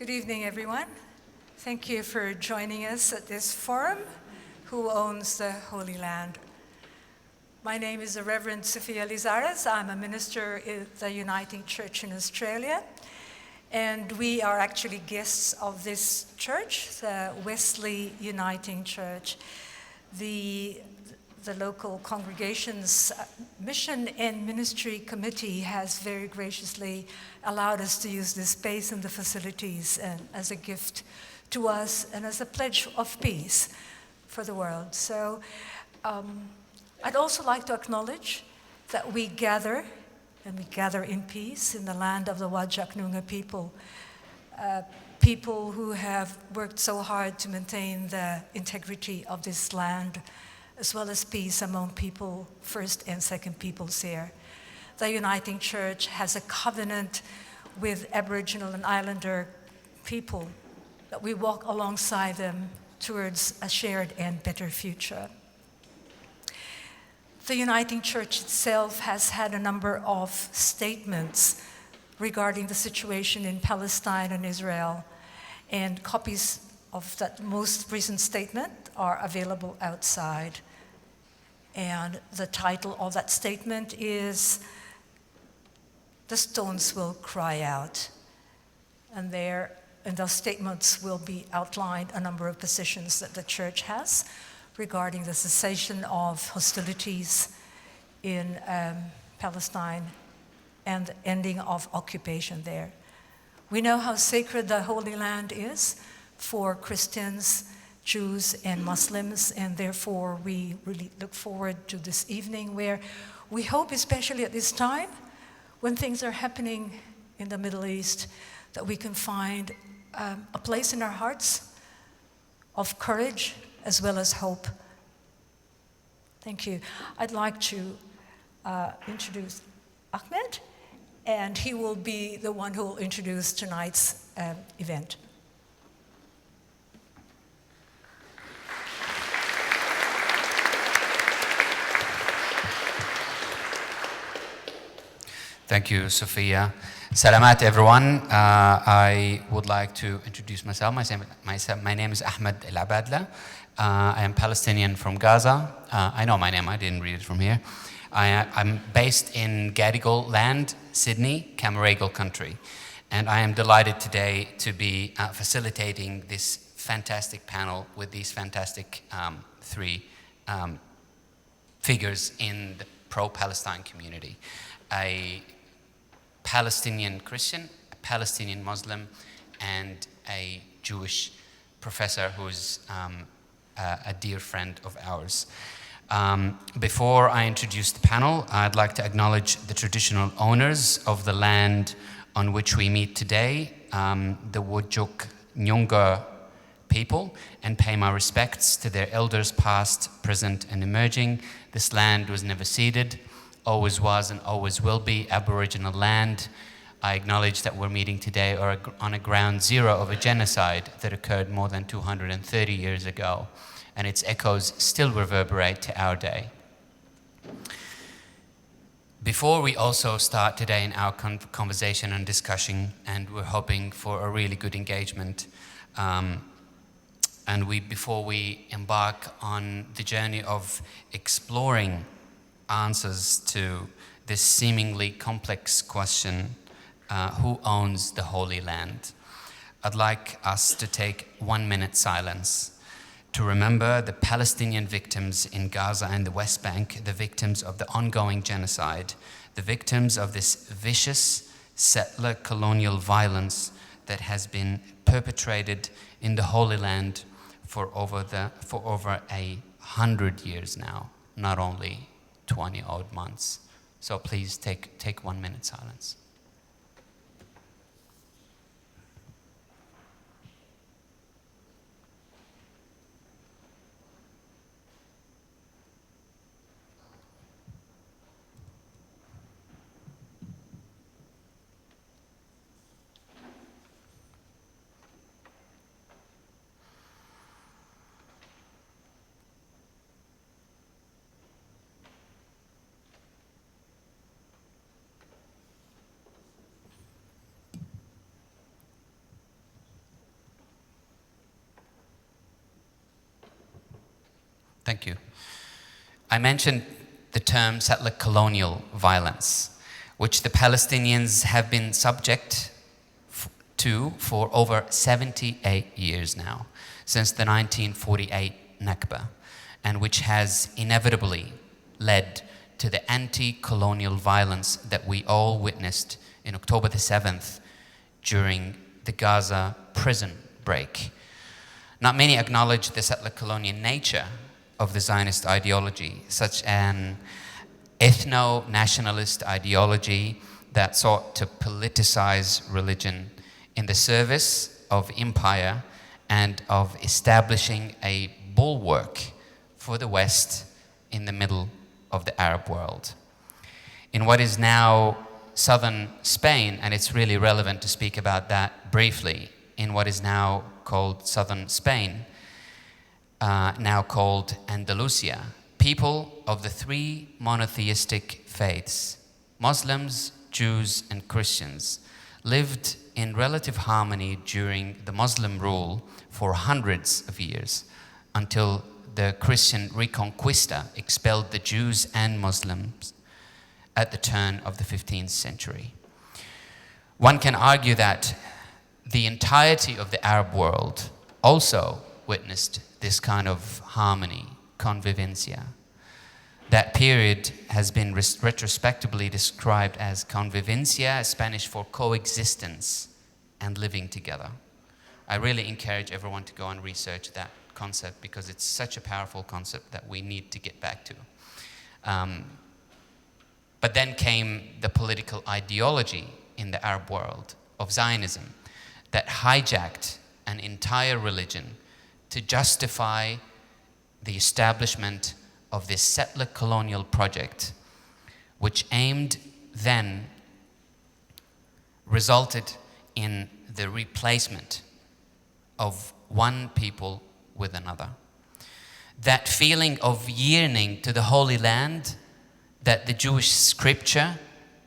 Good evening, everyone. Thank you for joining us at this forum, Who Owns the Holy Land? My name is the Reverend Sophia Lizares. I'm a minister in the Uniting Church in Australia, and we are actually guests of this church, the Wesley Uniting Church. The local congregation's Mission and Ministry Committee has very graciously allowed us to use this space and the facilities as a gift to us and as a pledge of peace for the world. So I'd also like to acknowledge that we gather, and we gather in peace in the land of the Whadjuk Noongar people, people who have worked so hard to maintain the integrity of this land, as well as peace among people, First and Second Peoples here. The Uniting Church has a covenant with Aboriginal and Islander people that we walk alongside them towards a shared and better future. The Uniting Church itself has had a number of statements regarding the situation in Palestine and Israel, and copies of that most recent statement are available outside. And the title of that statement is, "The Stones Will Cry Out." And there, in those statements will be outlined a number of positions that the church has regarding the cessation of hostilities in Palestine and the ending of occupation there. We know how sacred the Holy Land is for Christians, Jews, and Muslims, and therefore we really look forward to this evening where we hope, especially at this time, when things are happening in the Middle East, that we can find a place in our hearts of courage as well as hope. Thank you. I'd like to introduce Ahmed, and he will be the one who will introduce tonight's event. Thank you, Sophia. Salamat, everyone. I would like to introduce myself. My name is Ahmed El Abadla. I am Palestinian from Gaza. I know my name, I didn't read it from here. I'm based in Gadigal land, Sydney, Camaragal country. And I am delighted today to be facilitating this fantastic panel with these fantastic three figures in the pro-Palestine community. A Palestinian Christian, a Palestinian Muslim, and a Jewish professor who's a dear friend of ours. Before I introduce the panel, I'd like to acknowledge the traditional owners of the land on which we meet today, the Whadjuk Noongar people, and pay my respects to their elders past, present, and emerging. This land was never ceded, always was and always will be Aboriginal land. I acknowledge that we're meeting today on a ground zero of a genocide that occurred more than 230 years ago, and its echoes still reverberate to our day. Before we also start today in our conversation and discussion, and we're hoping for a really good engagement, before we embark on the journey of exploring answers to this seemingly complex question, who owns the Holy Land? I'd like us to take 1 minute silence to remember the Palestinian victims in Gaza and the West Bank, the victims of the ongoing genocide, the victims of this vicious settler colonial violence that has been perpetrated in the Holy Land for over 100 years now, not only 20 odd months. So please take 1 minute silence. Thank you. I mentioned the term settler colonial violence, which the Palestinians have been subject to for over 78 years now, since the 1948 Nakba, and which has inevitably led to the anti-colonial violence that we all witnessed in October the 7th during the Gaza prison break. Not many acknowledge the settler colonial nature of the Zionist ideology, such an ethno-nationalist ideology that sought to politicize religion in the service of empire and of establishing a bulwark for the West in the middle of the Arab world. In what is now southern Spain, and it's really relevant to speak about that briefly, in what is now called southern Spain, now called Andalusia, people of the three monotheistic faiths, Muslims, Jews, and Christians, lived in relative harmony during the Muslim rule for hundreds of years, until the Christian Reconquista expelled the Jews and Muslims at the turn of the 15th century. One can argue that the entirety of the Arab world also witnessed this kind of harmony, convivencia. That period has been retrospectively described as convivencia, Spanish for coexistence and living together. I really encourage everyone to go and research that concept, because it's such a powerful concept that we need to get back to. But then came the political ideology in the Arab world of Zionism that hijacked an entire religion to justify the establishment of this settler colonial project, which resulted in the replacement of one people with another. That feeling of yearning to the Holy Land that the Jewish scripture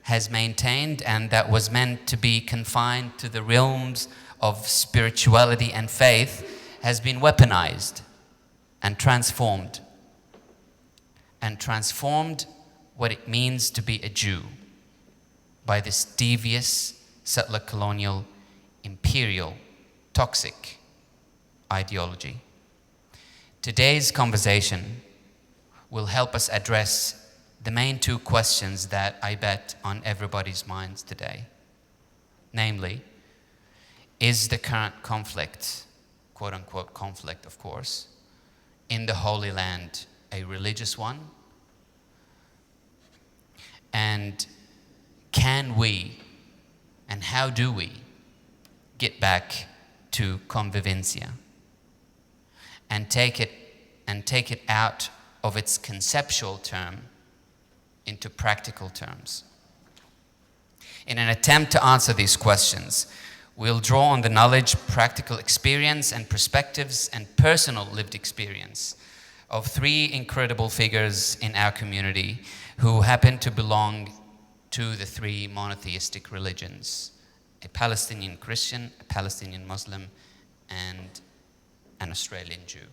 has maintained, and that was meant to be confined to the realms of spirituality and faith, has been weaponized and transformed what it means to be a Jew by this devious settler colonial imperial toxic ideology. Today's conversation will help us address the main two questions that I bet on everybody's minds today. Namely, is the current conflict, quote unquote conflict of course, in the Holy Land a religious one? And can we, and how do we, get back to convivencia and take it out of its conceptual term into practical terms? In an attempt to answer these questions, we'll draw on the knowledge, practical experience, and perspectives and personal lived experience of three incredible figures in our community who happen to belong to the three monotheistic religions: a Palestinian Christian, a Palestinian Muslim, and an Australian Jew.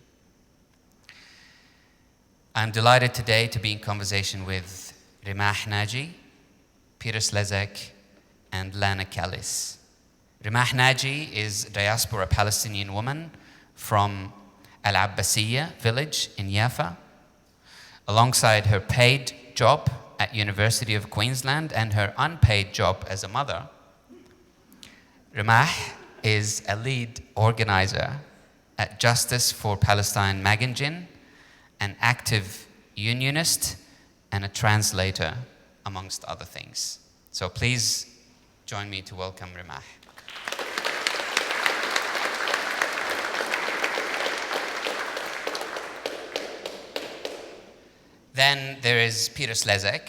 I'm delighted today to be in conversation with Rimah Naji, Peter Slezak, and Lana Kallis. Rimah Naji is a diaspora Palestinian woman from Al Abbasiyya village in Jaffa. Alongside her paid job at University of Queensland and her unpaid job as a mother, Rimah is a lead organizer at Justice for Palestine Magangin, an active unionist, and a translator, amongst other things. So please join me to welcome Rimah. Then there is Peter Slezak,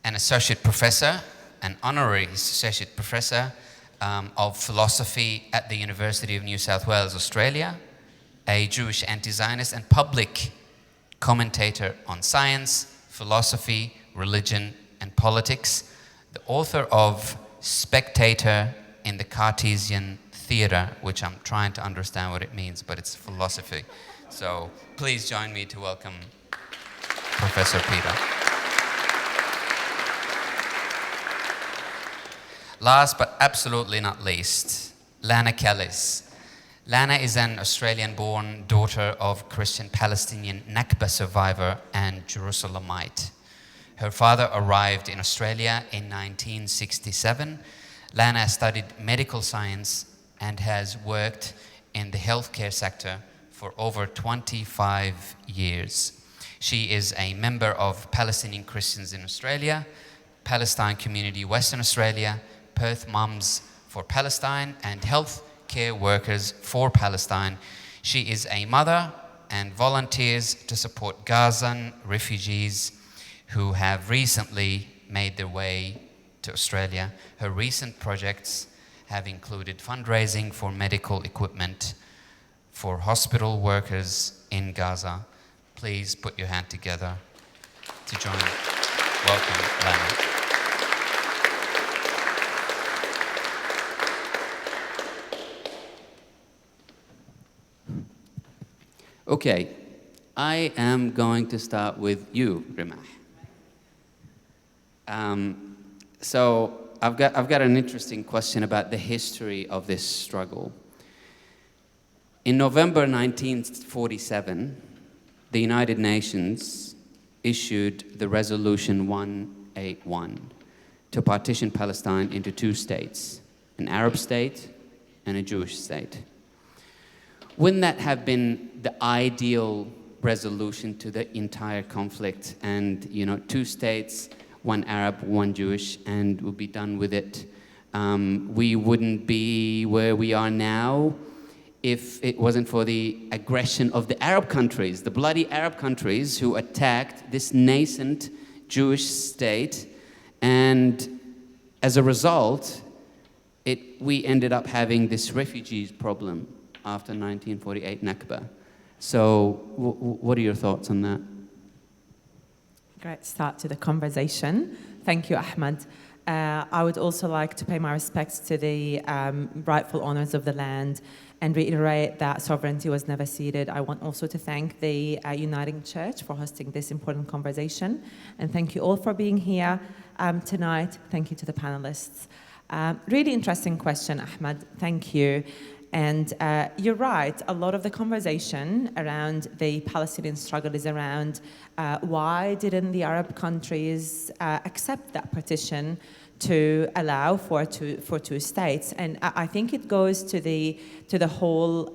an associate professor, an honorary associate professor of philosophy at the University of New South Wales, Australia, a Jewish anti-Zionist and public commentator on science, philosophy, religion, and politics, the author of Spectator in the Cartesian theater, which I'm trying to understand what it means, but it's philosophy. So please join me to welcome Professor Peter. Last but absolutely not least, Lana Kellis. Lana is an Australian-born daughter of Christian Palestinian Nakba survivor and Jerusalemite. Her father arrived in Australia in 1967. Lana studied medical science and has worked in the healthcare sector for over 25 years. She is a member of Palestinian Christians in Australia, Palestine Community Western Australia, Perth Mums for Palestine, and Health Care Workers for Palestine. She is a mother and volunteers to support Gazan refugees who have recently made their way to Australia. Her recent projects have included fundraising for medical equipment for hospital workers in Gaza. Please put your hand together to join. Welcome, Lana. Okay, I am going to start with you, Rimah. So I've got an interesting question about the history of this struggle. In November 1947, the United Nations issued the Resolution 181 to partition Palestine into two states, an Arab state and a Jewish state. Wouldn't that have been the ideal resolution to the entire conflict? And, you know, two states, one Arab, one Jewish, and we'll be done with it. We wouldn't be where we are now if it wasn't for the aggression of the Arab countries, the bloody Arab countries who attacked this nascent Jewish state. And as a result, we ended up having this refugees problem after 1948 Nakba. So what are your thoughts on that? Great start to the conversation. Thank you, Ahmed. I would also like to pay my respects to the rightful owners of the land and reiterate that sovereignty was never ceded. I want also to thank the Uniting Church for hosting this important conversation. And thank you all for being here tonight. Thank you to the panelists. Really interesting question, Ahmed. Thank you. And you're right, a lot of the conversation around the Palestinian struggle is around why didn't the Arab countries accept that partition to allow for two states. And I think it goes to the whole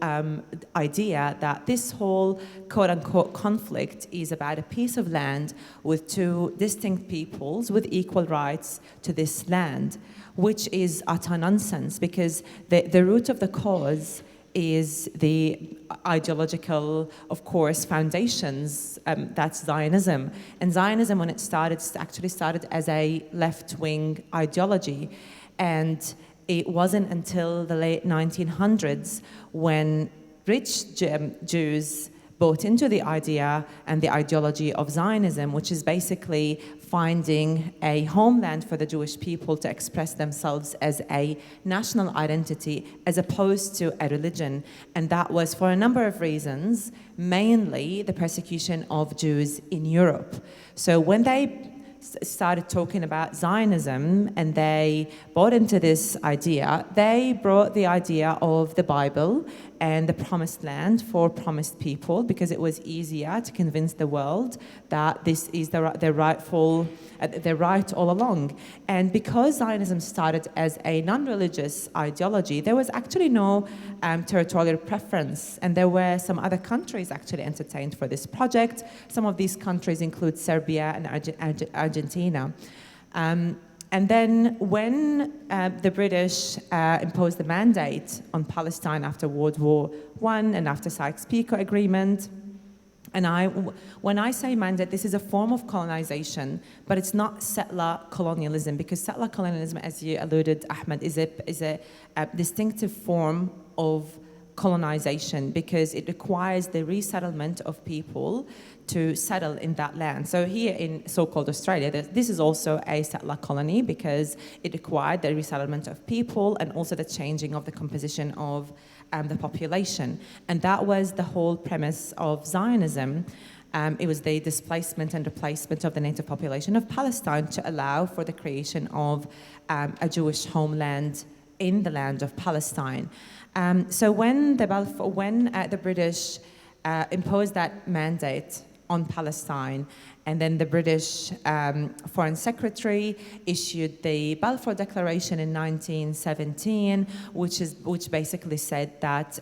idea that this whole quote-unquote conflict is about a piece of land with two distinct peoples with equal rights to this land, which is utter nonsense, because the root of the cause is the ideological, of course, foundations, that's Zionism. And Zionism, when it actually started as a left-wing ideology. And it wasn't until the late 1900s when rich Jews bought into the idea and the ideology of Zionism, which is basically finding a homeland for the Jewish people to express themselves as a national identity as opposed to a religion. And that was for a number of reasons, mainly the persecution of Jews in Europe. So when they started talking about Zionism and they bought into this idea, they brought the idea of the Bible and the promised land for promised people, because it was easier to convince the world that this is their right all along. And because Zionism started as a non-religious ideology, there was actually no territorial preference, and there were some other countries actually entertained for this project. Some of these countries include Serbia and Argentina. And then when the British imposed the mandate on Palestine after World War I and after Sykes-Picot Agreement, and when I say mandate, this is a form of colonization, but it's not settler colonialism, because settler colonialism, as you alluded, Ahmed, is a distinctive form of colonization because it requires the resettlement of people to settle in that land. So here in so-called Australia, this is also a settler colony because it required the resettlement of people and also the changing of the composition of the population. And that was the whole premise of Zionism. It was the displacement and replacement of the native population of Palestine to allow for the creation of a Jewish homeland in the land of Palestine. So when the British imposed that mandate on Palestine, and then the British Foreign Secretary issued the Balfour Declaration in 1917, which basically said that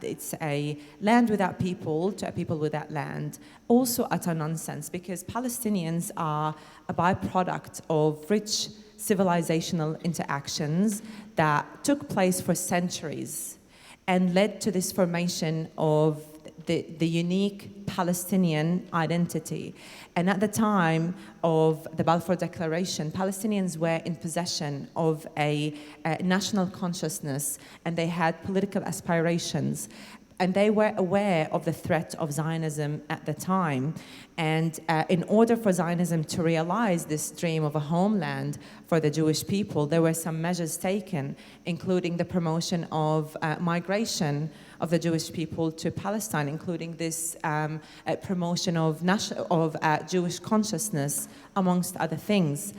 it's a land without people to a people without land. Also utter nonsense, because Palestinians are a byproduct of rich civilizational interactions that took place for centuries and led to this formation of the unique Palestinian identity. And at the time of the Balfour Declaration, Palestinians were in possession of a national consciousness, and they had political aspirations. And they were aware of the threat of Zionism at the time. And in order for Zionism to realize this dream of a homeland for the Jewish people, there were some measures taken, including the promotion of migration of the Jewish people to Palestine, including this promotion of Jewish consciousness, amongst other things.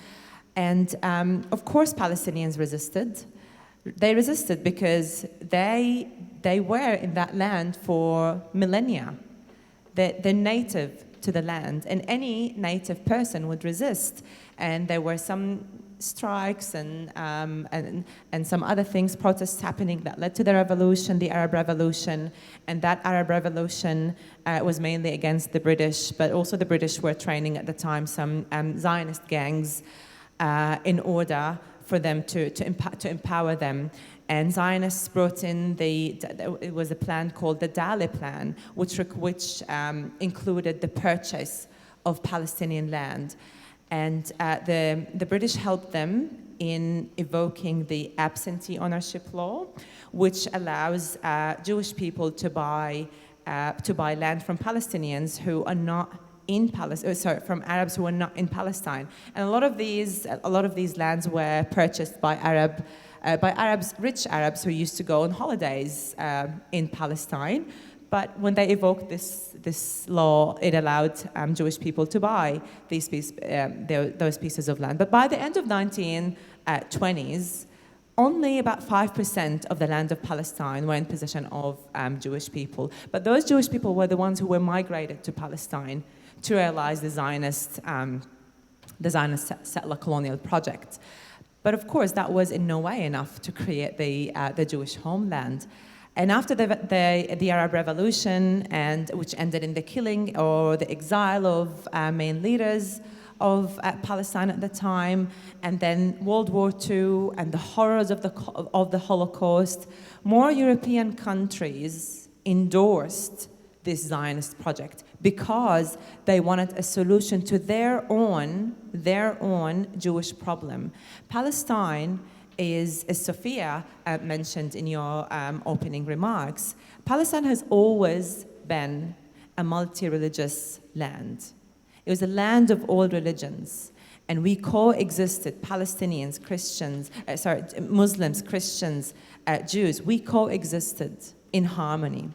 And of course, Palestinians resisted. They resisted because they were in that land for millennia. They're native to the land, and any native person would resist. And there were some strikes and some other things, protests happening that led to the revolution, the Arab Revolution. And that Arab Revolution was mainly against the British, but also the British were training at the time some Zionist gangs in order for them to empower them. And Zionists brought in it was a plan called the Dali Plan, which included the purchase of Palestinian land. And the British helped them in evoking the absentee ownership law, which allows Jewish people to buy land from Palestinians who are not from Arabs who are not in Palestine. And a lot of these lands were purchased by rich Arabs who used to go on holidays in Palestine. But when they evoked this law, it allowed Jewish people to buy those pieces of land. But by the end of 1920s, only about 5% of the land of Palestine were in possession of Jewish people. But those Jewish people were the ones who were migrated to Palestine to realize the Zionist settler colonial project. But of course, that was in no way enough to create the Jewish homeland. And after the Arab Revolution, which ended in the killing or the exile of main leaders of Palestine at the time, and then World War II and the horrors of the Holocaust, more European countries endorsed this Zionist project because they wanted a solution to their own Jewish problem. Palestine is, as Sophia mentioned in your opening remarks, Palestine has always been a multi-religious land. It was a land of all religions, and we coexisted, Palestinians, Christians, Muslims, Christians, Jews, we coexisted in harmony.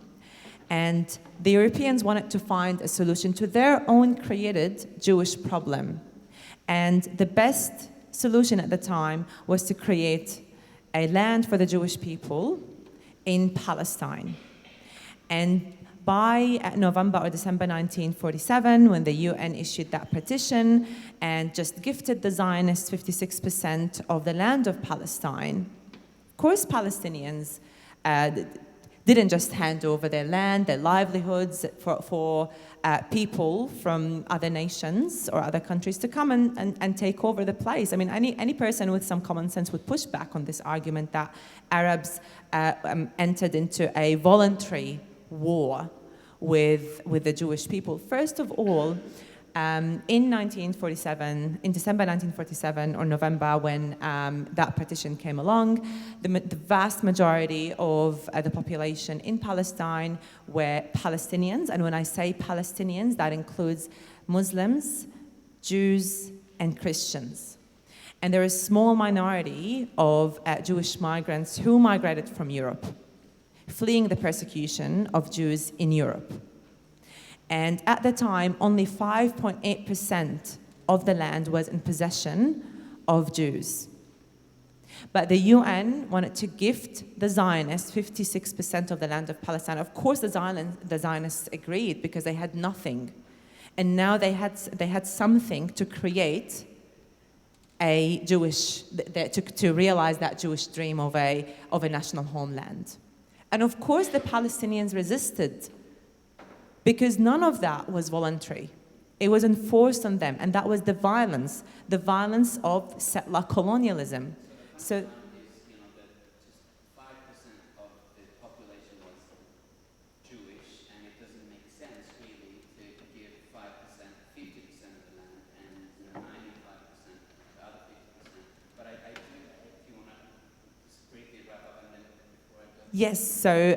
And the Europeans wanted to find a solution to their own created Jewish problem. And the best solution at the time was to create a land for the Jewish people in Palestine. And by November or December 1947, when the UN issued that petition and just gifted the Zionists 56% of the land of Palestine, of course Palestinians didn't just hand over their land, their livelihoods for people from other nations or other countries to come and take over the place. I mean, any person with some common sense would push back on this argument that Arabs entered into a voluntary war with the Jewish people. First of all, In 1947, in December 1947 or November, when that partition came along, the vast majority of the population in Palestine were Palestinians. And when I say Palestinians, that includes Muslims, Jews, and Christians. And there is a small minority of Jewish migrants who migrated from Europe, fleeing the persecution of Jews in Europe. And at the time, only 5.8% of the land was in possession of Jews. But the UN wanted to gift the Zionists 56% of the land of Palestine. Of course, the Zionists agreed because they had nothing. And now they had something to create a Jewish, to realize that Jewish dream of a national homeland. And of course, the Palestinians resisted, because none of that was voluntary. It was enforced on them, and that was the violence of settler colonialism. So, that just 5% of the population was Jewish, and it doesn't make sense really to give 5%, 50% of the land, and 95% the other 50%. But I do, if you want to just briefly wrap up, and then before I go. yes, so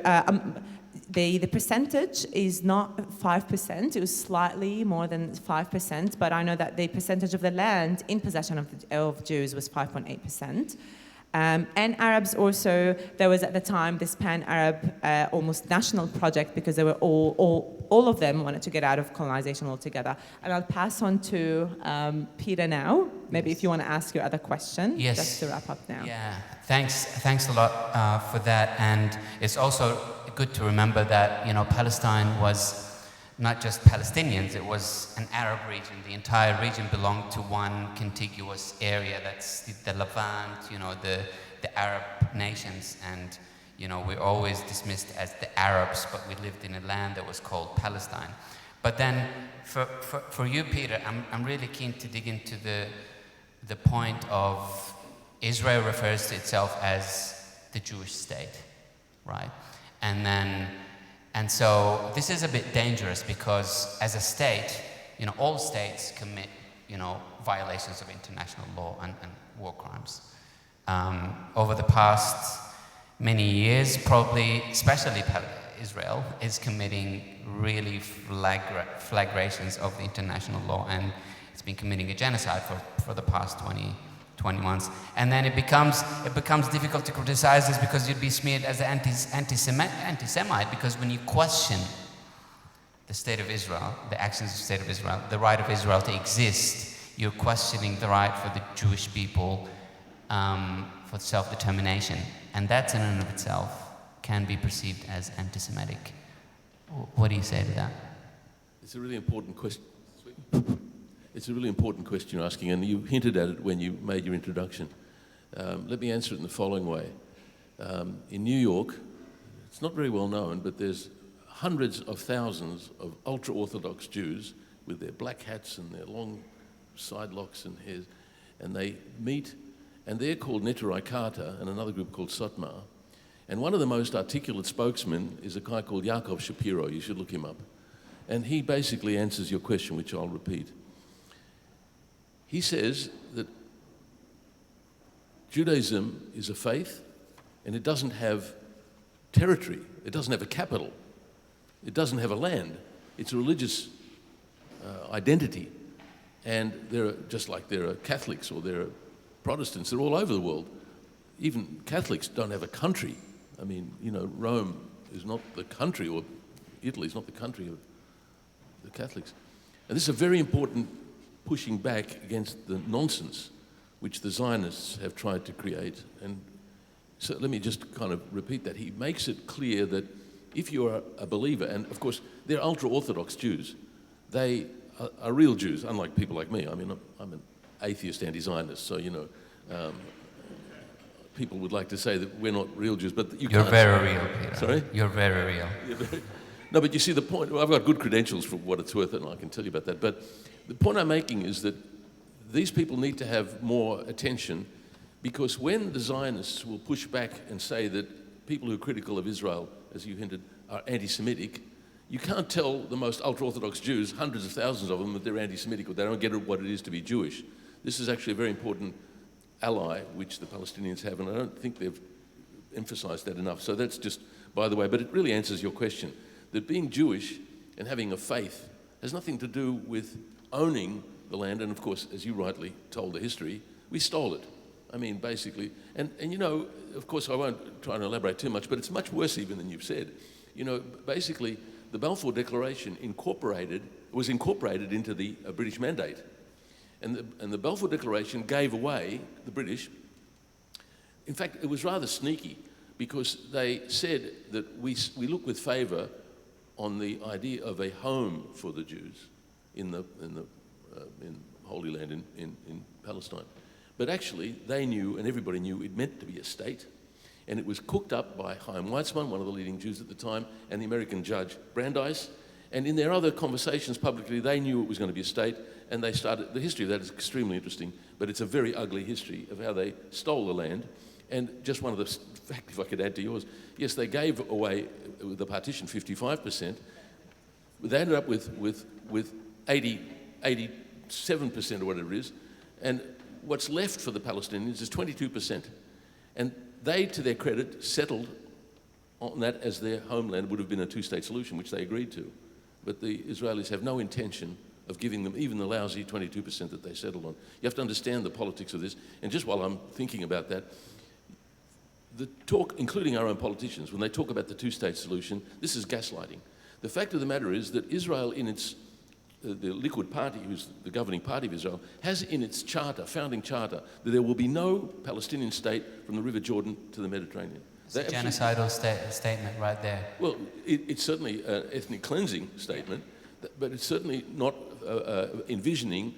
the percentage is not 5%, it was slightly more than 5%, but I know that the percentage of the land in possession of Jews was 5.8%. And Arabs also, there was at the time this pan-Arab almost national project, because they were all of them wanted to get out of colonization altogether. And I'll pass on to Peter now, maybe if you want to ask your other question, Yes. just to wrap up now. Yeah, thanks a lot for that. And it's also good to remember that, Palestine was not just Palestinians, it was an Arab region. The entire region belonged to one contiguous area, that's the Levant, the Arab nations. And, we're always dismissed as the Arabs, but we lived in a land that was called Palestine. But then for you, Peter, I'm really keen to dig into the point of Israel refers to itself as the Jewish state, right? And so this is a bit dangerous, because as a state, all states commit, violations of international law and war crimes. Over the past many years, probably, especially Israel, is committing really flagrations of the international law, and it's been committing a genocide for the past 20 months. And then it becomes difficult to criticize this, because you'd be smeared as an anti-Semite, because when you question the state of Israel, the actions of the state of Israel, the right of Israel to exist, you're questioning the right for the Jewish people for self-determination. And that in and of itself can be perceived as anti-Semitic. What do you say to that? It's a really important question. It's a really important question you're asking, and you hinted at it when you made your introduction. Let me answer it in the following way. In New York, it's not very well known, but there's hundreds of thousands of ultra-Orthodox Jews with their black hats and their long side locks and hairs, and they meet, and they're called Neturai Kata, and another group called Sotmar. And one of the most articulate spokesmen is a guy called Yaakov Shapiro. You should look him up. And he basically answers your question, which I'll repeat. He says that Judaism is a faith, and it doesn't have territory. It doesn't have a capital. It doesn't have a land. It's a religious identity. And just like there are Catholics or there are Protestants, they're all over the world. Even Catholics don't have a country. I mean, Rome is not the country, or Italy is not the country of the Catholics. And this is a very important pushing back against the nonsense which the Zionists have tried to create. And so let me just kind of repeat that. He makes it clear that if you're a believer, and of course they're ultra-Orthodox Jews, they are real Jews, unlike people like me. I mean, I'm an atheist anti-Zionist, so, people would like to say that we're not real Jews, but you're very real, Peter. Sorry? You're very real. No, but you see the point. I've got good credentials for what it's worth, and I can tell you about that. But the point I'm making is that these people need to have more attention, because when the Zionists will push back and say that people who are critical of Israel, as you hinted, are anti-Semitic, You can't tell the most ultra-Orthodox Jews, hundreds of thousands of them, that they're anti-Semitic or they don't get what it is to be Jewish. This is actually a very important ally which the Palestinians have, and I don't think they've emphasised that enough. So that's just by the way, but it really answers your question, that being Jewish and having a faith has nothing to do with owning the land, and of course, as you rightly told the history, we stole it. I mean, basically, and you know, of course, I won't try and elaborate too much, but it's much worse even than you've said. You know, basically, the Balfour Declaration was incorporated into the British Mandate. And the Balfour Declaration gave away the British. In fact, it was rather sneaky because they said that we look with favour on the idea of a home for the Jews in Holy Land in Palestine. But actually, they knew, and everybody knew, it meant to be a state. And it was cooked up by Chaim Weizmann, one of the leading Jews at the time, and the American judge Brandeis. And in their other conversations publicly, they knew it was going to be a state, and they started. The history of that is extremely interesting, but it's a very ugly history of how they stole the land. And just one of the facts, if I could add to yours, yes, they gave away with the partition 55%, but they ended up with 87% or whatever it is, and what's left for the Palestinians is 22%. And they, to their credit, settled on that as their homeland would have been a two-state solution, which they agreed to. But the Israelis have no intention of giving them even the lousy 22% that they settled on. You have to understand the politics of this. And just while I'm thinking about that, the talk, including our own politicians, when they talk about the two-state solution, this is gaslighting. The fact of the matter is that Israel, in its the Likud party, who's the governing party of Israel, has in its charter, founding charter, that there will be no Palestinian state from the River Jordan to the Mediterranean. It's a genocidal statement right there. Well, it's certainly an ethnic cleansing statement, but it's certainly not envisioning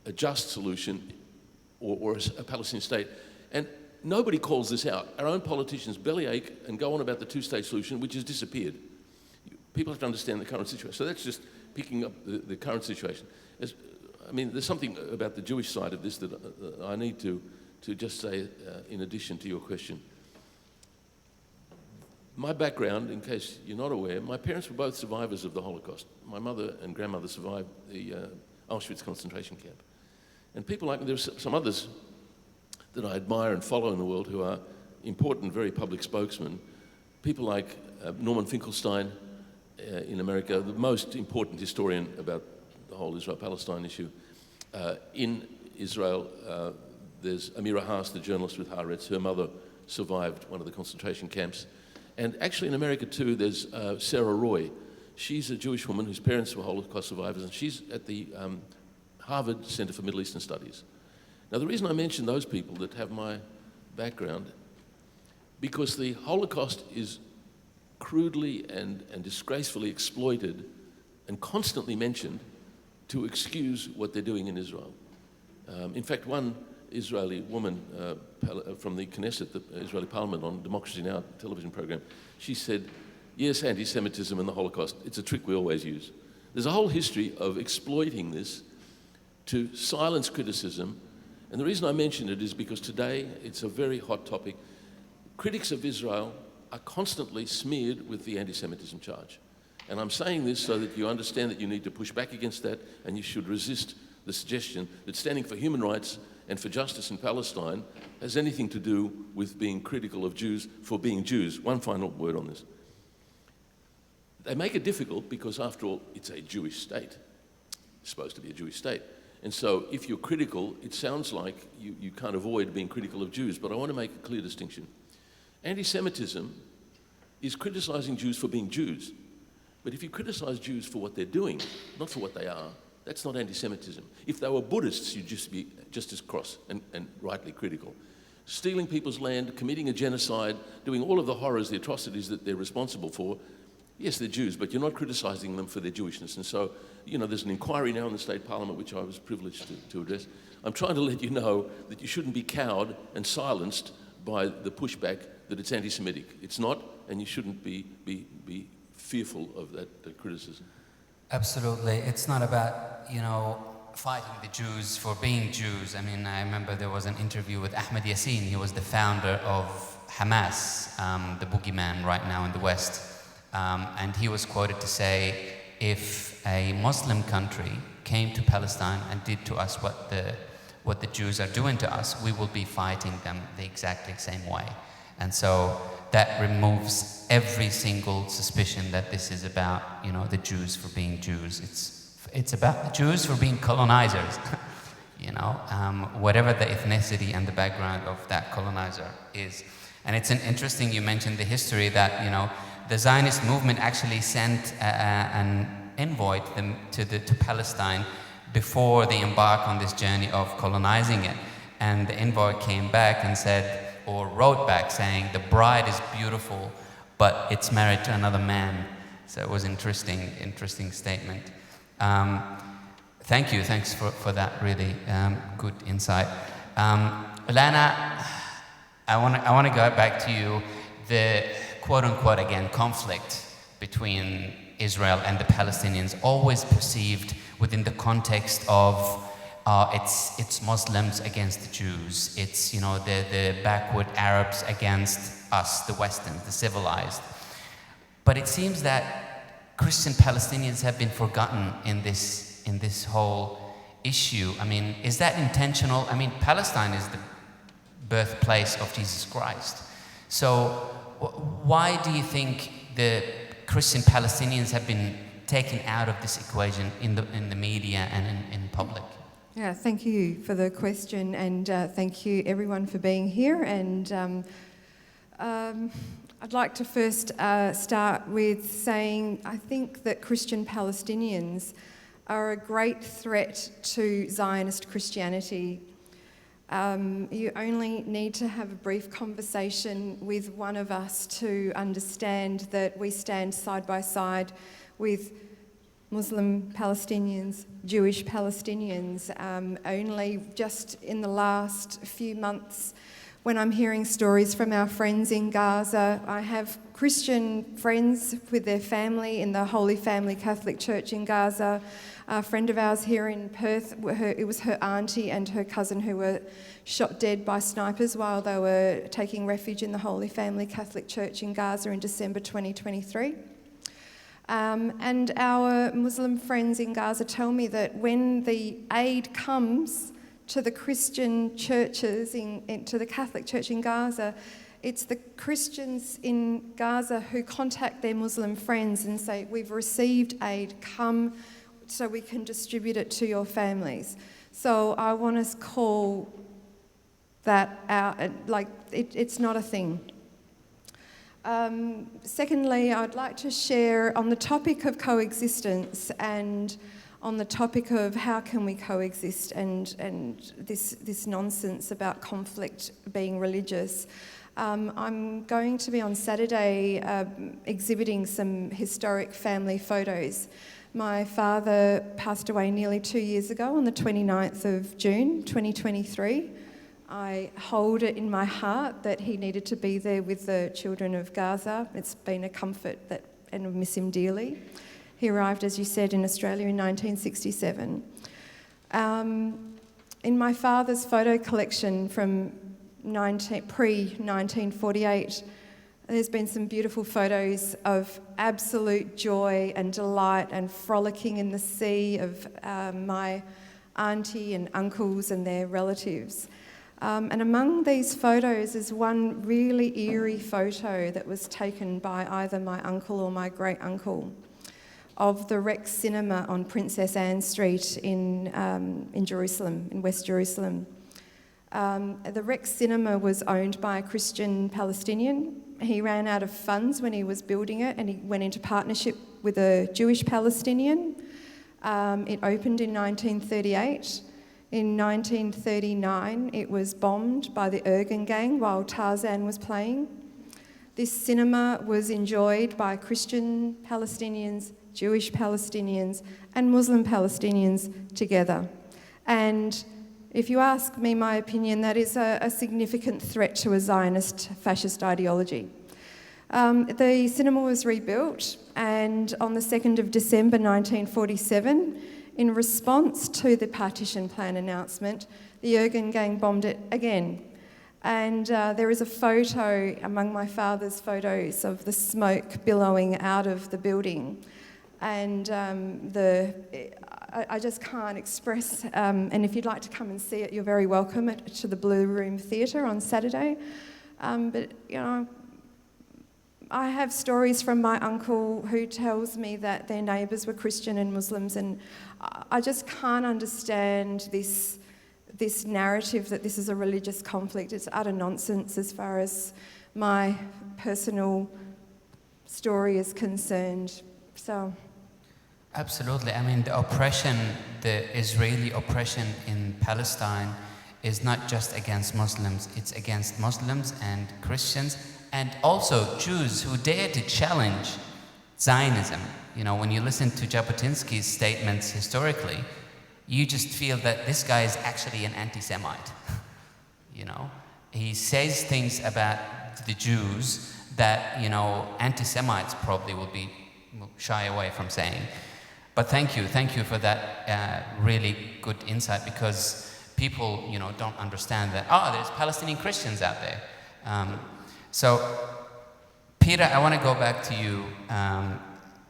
a just solution or a Palestinian state. And nobody calls this out. Our own politicians bellyache and go on about the two-state solution, which has disappeared. People have to understand the current situation. So that's just picking up the current situation. I mean, there's something about the Jewish side of this that I need to just say in addition to your question. My background, in case you're not aware, my parents were both survivors of the Holocaust. My mother and grandmother survived the Auschwitz concentration camp. And people like me, there's some others that I admire and follow in the world who are important, very public spokesmen. People like Norman Finkelstein, in America, the most important historian about the whole Israel-Palestine issue. In Israel, there's Amira Haas, the journalist with Haaretz. Her mother survived one of the concentration camps. And actually in America too, there's Sarah Roy. She's a Jewish woman whose parents were Holocaust survivors, and she's at the Harvard Center for Middle Eastern Studies. Now the reason I mention those people that have my background, because the Holocaust is crudely and disgracefully exploited and constantly mentioned to excuse what they're doing in Israel. In fact, one Israeli woman from the Knesset, the Israeli parliament, on Democracy Now! Television program, she said, yes, anti-Semitism and the Holocaust, it's a trick we always use. There's a whole history of exploiting this to silence criticism, and the reason I mention it is because today it's a very hot topic. Critics of Israel are constantly smeared with the anti-Semitism charge. And I'm saying this so that you understand that you need to push back against that, and you should resist the suggestion that standing for human rights and for justice in Palestine has anything to do with being critical of Jews for being Jews. One final word on this. They make it difficult because, after all, it's a Jewish state. It's supposed to be a Jewish state. And so if you're critical, it sounds like you can't avoid being critical of Jews, but I want to make a clear distinction. Anti-Semitism is criticizing Jews for being Jews. But if you criticize Jews for what they're doing, not for what they are, that's not anti-Semitism. If they were Buddhists, you'd just be just as cross and rightly critical. Stealing people's land, committing a genocide, doing all of the horrors, the atrocities that they're responsible for, yes, they're Jews, but you're not criticizing them for their Jewishness. And so, you know, there's an inquiry now in the State Parliament, which I was privileged to address. I'm trying to let you know that you shouldn't be cowed and silenced by the pushback that it's anti-Semitic. It's not, and you shouldn't be fearful of that criticism. Absolutely. It's not about, you know, fighting the Jews for being Jews. I mean, I remember there was an interview with Ahmed Yassin. He was the founder of Hamas, the boogeyman right now in the West. And he was quoted to say, if a Muslim country came to Palestine and did to us what the Jews are doing to us, we will be fighting them the exactly same way. And so that removes every single suspicion that this is about, you know, the Jews for being Jews. It's about the Jews for being colonizers, you know, whatever the ethnicity and the background of that colonizer is. And it's interesting you mentioned the history that, you know, the Zionist movement actually sent an envoy to Palestine before they embarked on this journey of colonizing it. And the envoy came back and said, or wrote back saying, the bride is beautiful, but it's married to another man. So it was interesting statement. Thanks for that really good insight. Lana, I want to go back to you. The quote-unquote, again, conflict between Israel and the Palestinians, always perceived within the context of it's Muslims against the Jews, it's, you know, the backward Arabs against us, the Westerns, the civilized. But it seems that Christian Palestinians have been forgotten in this whole issue. I mean, is that intentional? I mean, Palestine is the birthplace of Jesus Christ. So why do you think the Christian Palestinians have been taken out of this equation in the media and in public? Yeah, thank you for the question, and thank you everyone for being here. And I'd like to first start with saying I think that Christian Palestinians are a great threat to Zionist Christianity. You only need to have a brief conversation with one of us to understand that we stand side by side with Muslim Palestinians, Jewish Palestinians. Only just in the last few months, when I'm hearing stories from our friends in Gaza, I have Christian friends with their family in the Holy Family Catholic Church in Gaza. A friend of ours here in Perth, it was her auntie and her cousin who were shot dead by snipers while they were taking refuge in the Holy Family Catholic Church in Gaza in December 2023. And our Muslim friends in Gaza tell me that when the aid comes to the Christian churches, to the Catholic Church in Gaza, it's the Christians in Gaza who contact their Muslim friends and say, we've received aid, come so we can distribute it to your families. So I want to call that out, like it's not a thing. Secondly, I'd like to share on the topic of coexistence and on the topic of how can we coexist and this nonsense about conflict being religious. I'm going to be on Saturday exhibiting some historic family photos. My father passed away nearly 2 years ago on the 29th of June 2023. I hold it in my heart that he needed to be there with the children of Gaza. It's been a comfort and I miss him dearly. He arrived, as you said, in Australia in 1967. In my father's photo collection from pre-1948, there's been some beautiful photos of absolute joy and delight and frolicking in the sea of my auntie and uncles and their relatives. And among these photos is one really eerie photo that was taken by either my uncle or my great-uncle of the Rex Cinema on Princess Anne Street in Jerusalem, in West Jerusalem. The Rex Cinema was owned by a Christian Palestinian. He ran out of funds when he was building it and he went into partnership with a Jewish Palestinian. It opened in 1938. In 1939, it was bombed by the Ergun gang while Tarzan was playing. This cinema was enjoyed by Christian Palestinians, Jewish Palestinians, and Muslim Palestinians together. And if you ask me my opinion, that is a significant threat to a Zionist fascist ideology. The cinema was rebuilt, and on the 2nd of December 1947, in response to the partition plan announcement, the Ergun gang bombed it again. And there is a photo among my father's photos of the smoke billowing out of the building. And I just can't express, and if you'd like to come and see it, you're very welcome to the Blue Room Theatre on Saturday. But, you know, I have stories from my uncle who tells me that their neighbours were Christian and Muslims, and I just can't understand this narrative that this is a religious conflict. It's utter nonsense as far as my personal story is concerned. So, absolutely. I mean, the oppression, the Israeli oppression in Palestine is not just against Muslims, it's against Muslims and Christians and also Jews who dare to challenge Zionism. You know, when you listen to Jabotinsky's statements historically, you just feel that this guy is actually an anti-Semite. You know, he says things about the Jews that, you know, anti-Semites probably will shy away from saying. But thank you for that really good insight, because people, you know, don't understand that, there's Palestinian Christians out there. So, Peter, I want to go back to you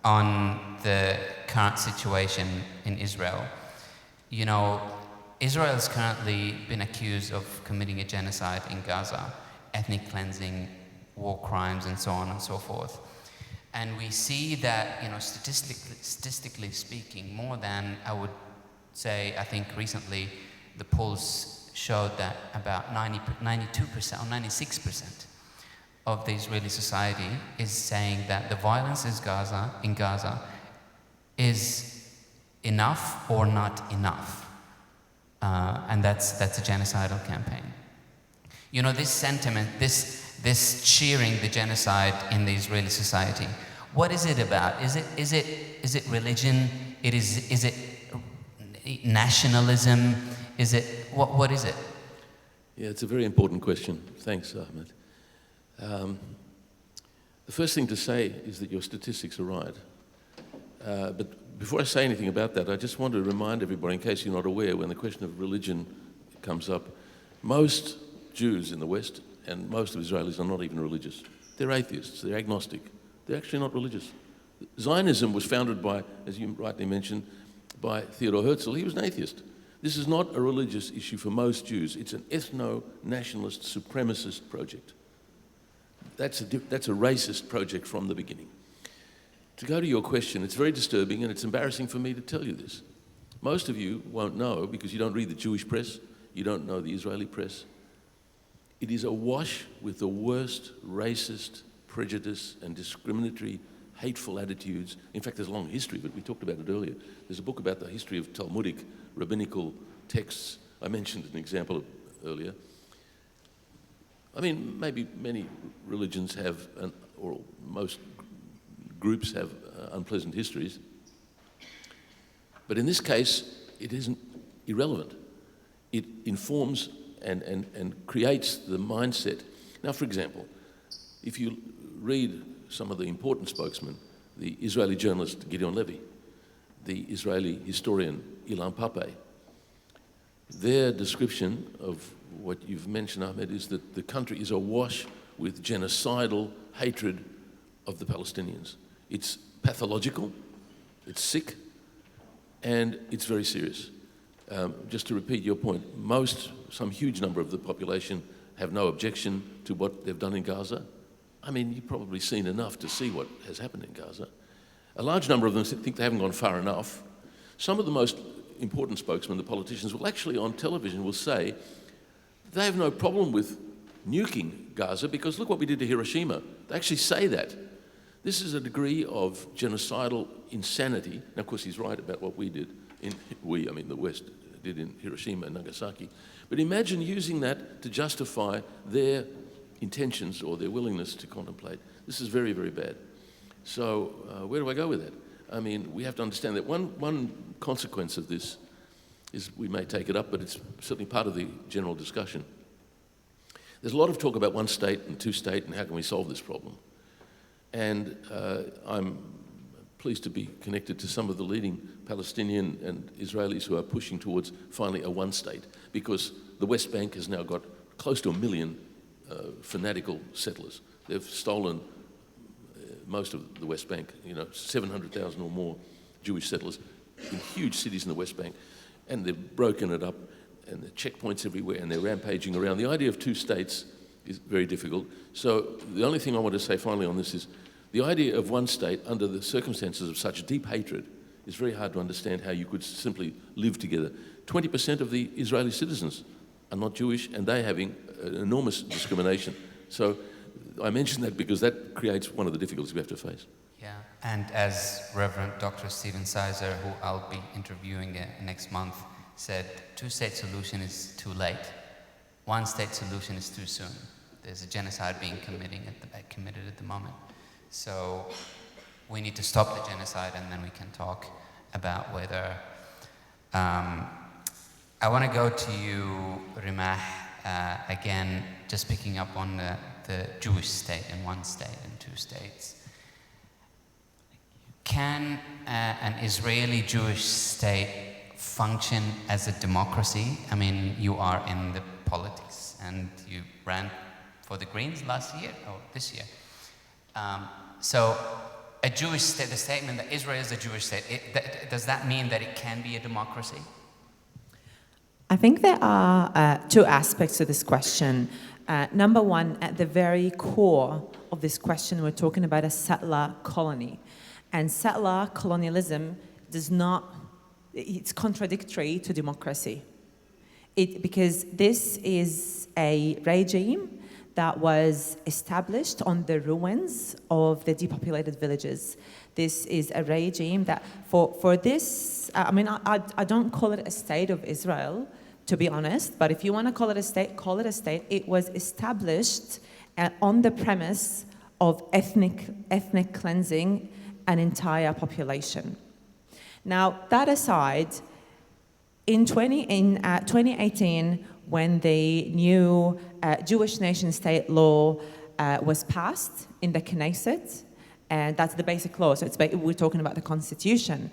on the current situation in Israel. You know, Israel has currently been accused of committing a genocide in Gaza, ethnic cleansing, war crimes, and so on and so forth. And we see that, you know, statistically speaking, more than, I would say, I think recently the polls showed that about 92% or 96% of the Israeli society is saying that the violence in Gaza is enough or not enough. And that's a genocidal campaign. You know, this sentiment, this cheering the genocide in the Israeli society, what is it about? Is it religion? Is it nationalism? Is it what is it? Yeah, it's a very important question. Thanks, Ahmed. The first thing to say is that your statistics are right. But before I say anything about that, I just want to remind everybody, in case you're not aware, when the question of religion comes up, most Jews in the West and most of Israelis are not even religious. They're atheists, they're agnostic. They're actually not religious. Zionism was founded by, as you rightly mentioned, by Theodor Herzl. He was an atheist. This is not a religious issue for most Jews. It's an ethno-nationalist supremacist project. That's a racist project from the beginning. To go to your question, it's very disturbing and it's embarrassing for me to tell you this. Most of you won't know because you don't read the Jewish press, you don't know the Israeli press. It is awash with the worst racist, prejudice and discriminatory, hateful attitudes. In fact, there's a long history, but we talked about it earlier. There's a book about the history of Talmudic, rabbinical texts. I mentioned an example earlier. I mean, maybe many religions have, or most groups have unpleasant histories. But in this case, it isn't irrelevant. It informs and creates the mindset. Now, for example, if you read some of the important spokesmen, the Israeli journalist Gideon Levy, the Israeli historian Ilan Pappé, their description of what you've mentioned, Ahmed, is that the country is awash with genocidal hatred of the Palestinians. It's pathological, it's sick, and it's very serious. Just to repeat your point, some huge number of the population have no objection to what they've done in Gaza. I mean, you've probably seen enough to see what has happened in Gaza. A large number of them think they haven't gone far enough. Some of the most important spokesmen, the politicians, will actually on television will say they have no problem with nuking Gaza because look what we did to Hiroshima. They actually say that. This is a degree of genocidal insanity. Now, of course, he's right about what we did. The West did in Hiroshima and Nagasaki. But imagine using that to justify their intentions or their willingness to contemplate. This is very, very bad. So where do I go with that? I mean, we have to understand that one consequence of this is, we may take it up, but it's certainly part of the general discussion. There's a lot of talk about one state and two state and how can we solve this problem. And I'm pleased to be connected to some of the leading Palestinian and Israelis who are pushing towards finally a one state, because the West Bank has now got close to 1 million fanatical settlers. They've stolen most of the West Bank, 700,000 or more Jewish settlers in huge cities in the West Bank, and they've broken it up, and there are checkpoints everywhere, and they're rampaging around. The idea of two states is very difficult. So the only thing I want to say finally on this is the idea of one state under the circumstances of such deep hatred is very hard to understand how you could simply live together. 20% of the Israeli citizens are not Jewish, and they're having enormous discrimination. So I mention that because that creates one of the difficulties we have to face. Yeah, and as Reverend Dr. Stephen Sizer, who I'll be interviewing next month, said, two-state solution is too late. One-state solution is too soon. There's a genocide being committed at the moment. So we need to stop the genocide, and then we can talk about whether... I want to go to you, Rimah, again, just picking up on the Jewish state and one state and two states. Can an Israeli Jewish state function as a democracy? I mean, you are in the politics and you ran for the Greens last year, or this year. So a Jewish state, the statement that Israel is a Jewish state, does that mean that it can be a democracy? I think there are two aspects to this question. Number one, at the very core of this question, we're talking about a settler colony. And settler colonialism it's contradictory to democracy. Because this is a regime that was established on the ruins of the depopulated villages. This is a regime that, for this, I don't call it a state of Israel, to be honest, but if you want to call it a state, call it a state. It was established on the premise of ethnic cleansing an entire population. Now, that aside, in 2018, when the new Jewish nation-state law was passed in the Knesset, and that's the basic law, so we're talking about the Constitution,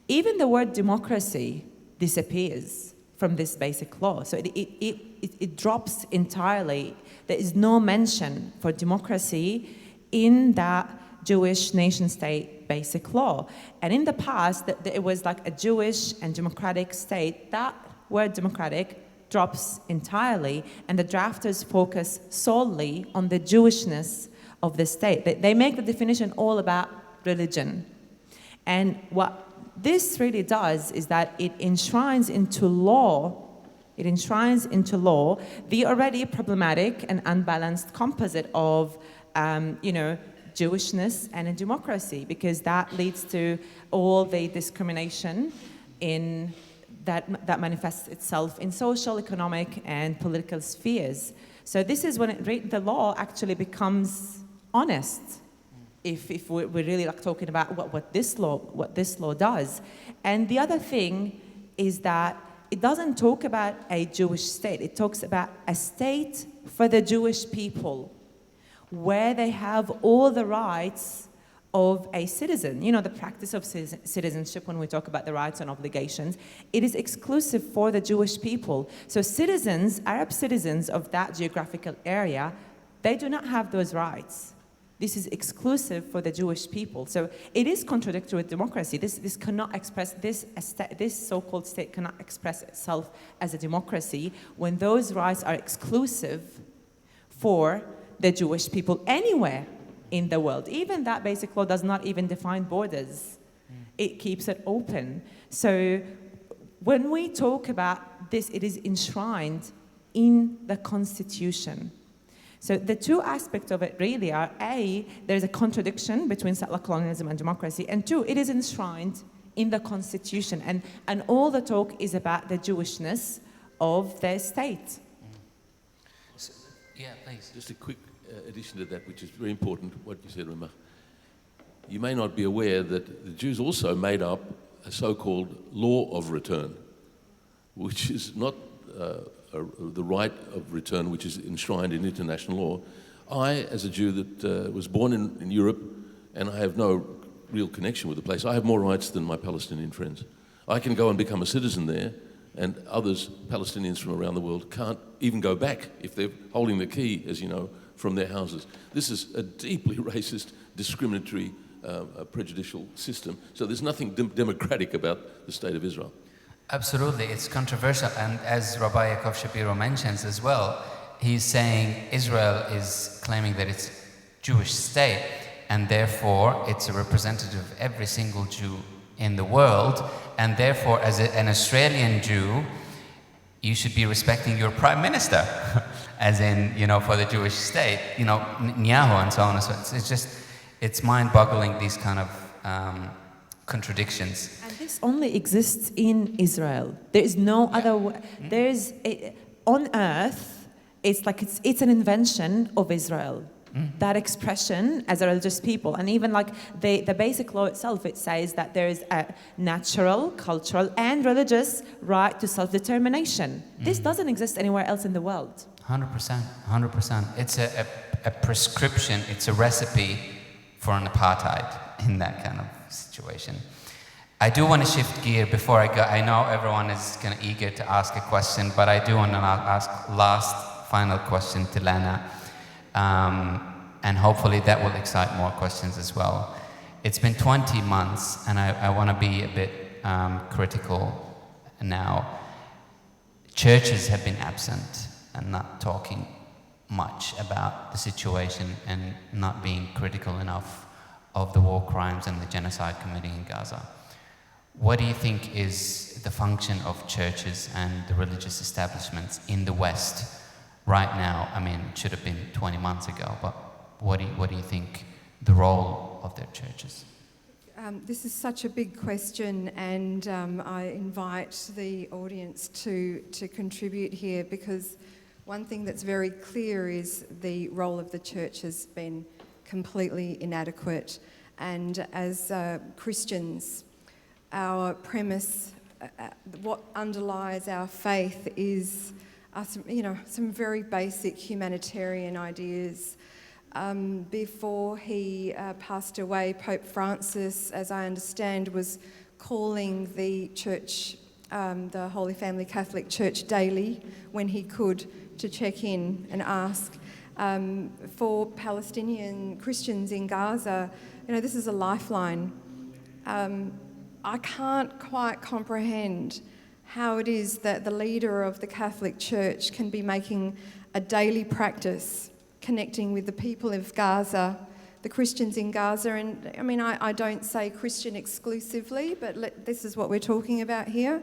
even the word democracy disappears from this basic law. So it drops entirely. There is no mention for democracy in that Jewish nation-state basic law. And in the past, it was like a Jewish and democratic state. That word democratic drops entirely, and the drafters focus solely on the Jewishness of the state. They make the definition all about religion. And what this really does is that it enshrines into law the already problematic and unbalanced composite of, Jewishness and a democracy, because that leads to all the discrimination that manifests itself in social, economic, and political spheres. So this is when the law actually becomes honest. If we're really talking about what this law does. And the other thing is that it doesn't talk about a Jewish state. It talks about a state for the Jewish people, where they have all the rights of a citizen. The practice of citizenship, when we talk about the rights and obligations, it is exclusive for the Jewish people. So Arab citizens of that geographical area, they do not have those rights. This is exclusive for the Jewish people. So it is contradictory with democracy. This cannot express, this so-called state cannot express itself as a democracy when those rights are exclusive for the Jewish people anywhere in the world. Even that basic law does not even define borders. It keeps it open. So when we talk about this, it is enshrined in the Constitution. So the two aspects of it really are, A, there's a contradiction between settler colonialism and democracy, and two, it is enshrined in the Constitution, and all the talk is about the Jewishness of the state. So, yeah, please. Just a quick addition to that, which is very important, what you said, Rimah. You may not be aware that the Jews also made up a so-called law of return, which is not the right of return, which is enshrined in international law. I, as a Jew that was born in Europe, and I have no real connection with the place, I have more rights than my Palestinian friends. I can go and become a citizen there, and others, Palestinians from around the world, can't even go back if they're holding the key, as you know, from their houses. This is a deeply racist, discriminatory, prejudicial system. So there's nothing democratic about the state of Israel. Absolutely, it's controversial, and as Rabbi Yaakov Shapiro mentions as well, he's saying Israel is claiming that it's a Jewish state, and therefore it's a representative of every single Jew in the world, and therefore as an Australian Jew, you should be respecting your Prime Minister, as in, for the Jewish state, Netanyahu and so on and so on. It's mind-boggling, these kind of contradictions. And this only exists in Israel. There is no other way. On earth, it's an invention of Israel. That expression as a religious people, and even the basic law itself, it says that there is a natural, cultural, and religious right to self-determination. This doesn't exist anywhere else in the world. 100%. It's a prescription, it's a recipe for an apartheid in that kind of situation. I do want to shift gear before I go. I know everyone is kind of eager to ask a question, but I do want to ask final question to Lana. And hopefully that will excite more questions as well. It's been 20 months, and I want to be a bit critical now. Churches have been absent and not talking much about the situation and not being critical enough of the war crimes and the genocide committing in Gaza. What do you think is the function of churches and the religious establishments in the West right now? I mean, it should have been 20 months ago, but what do you think the role of their churches? This is such a big question, and I invite the audience to contribute here, because one thing that's very clear is the role of the church has been completely inadequate. And as Christians, our premise, what underlies our faith is some very basic humanitarian ideas. Before he passed away, Pope Francis, as I understand, was calling the church, the Holy Family Catholic Church, daily when he could, to check in and ask. For Palestinian Christians in Gaza, this is a lifeline. I can't quite comprehend how it is that the leader of the Catholic Church can be making a daily practice connecting with the people of Gaza, the Christians in Gaza. And I mean, I don't say Christian exclusively, but this is what we're talking about here.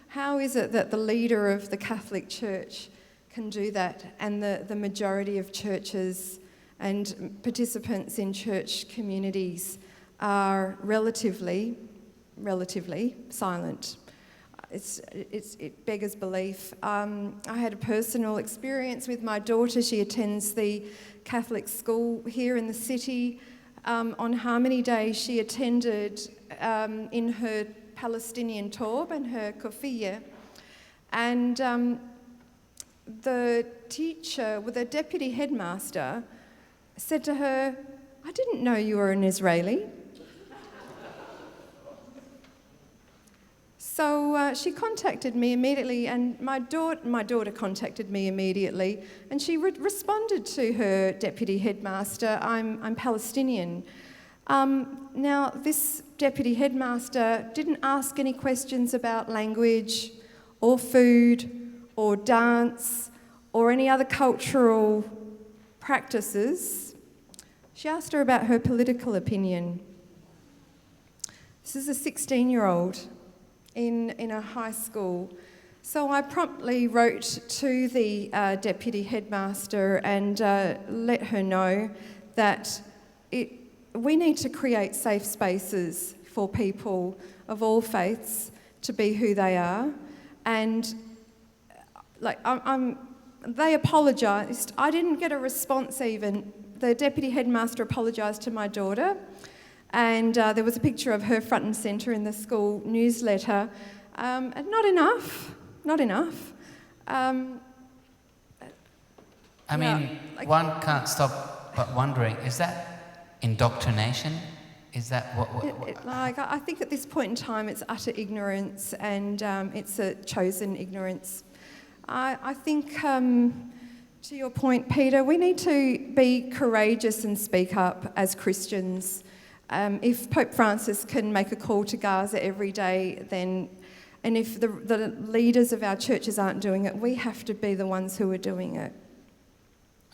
How is it that the leader of the Catholic Church can do that, and the majority of churches and participants in church communities are relatively silent? It beggars belief. I had a personal experience with my daughter. She attends the Catholic school here in the city. On Harmony Day, she attended in her Palestinian torb and her kofiyeh, and the teacher, with the deputy headmaster, said to her, "I didn't know you were an Israeli." So she contacted me immediately, and my daughter contacted me immediately, and she responded to her deputy headmaster, I'm Palestinian. Now, this deputy headmaster didn't ask any questions about language or food or dance or any other cultural practices. She asked her about her political opinion. This is a 16-year-old in a high school. So I promptly wrote to the deputy headmaster and let her know that we need to create safe spaces for people of all faiths to be who they are. And they apologised. I didn't get a response even. The deputy headmaster apologised to my daughter, and there was a picture of her front and centre in the school newsletter. And not enough. One can't stop but wondering, is that indoctrination? Is that what? I think at this point in time it's utter ignorance, and it's a chosen ignorance. I think, to your point, Peter, we need to be courageous and speak up as Christians. If Pope Francis can make a call to Gaza every day, then, and if the leaders of our churches aren't doing it, we have to be the ones who are doing it.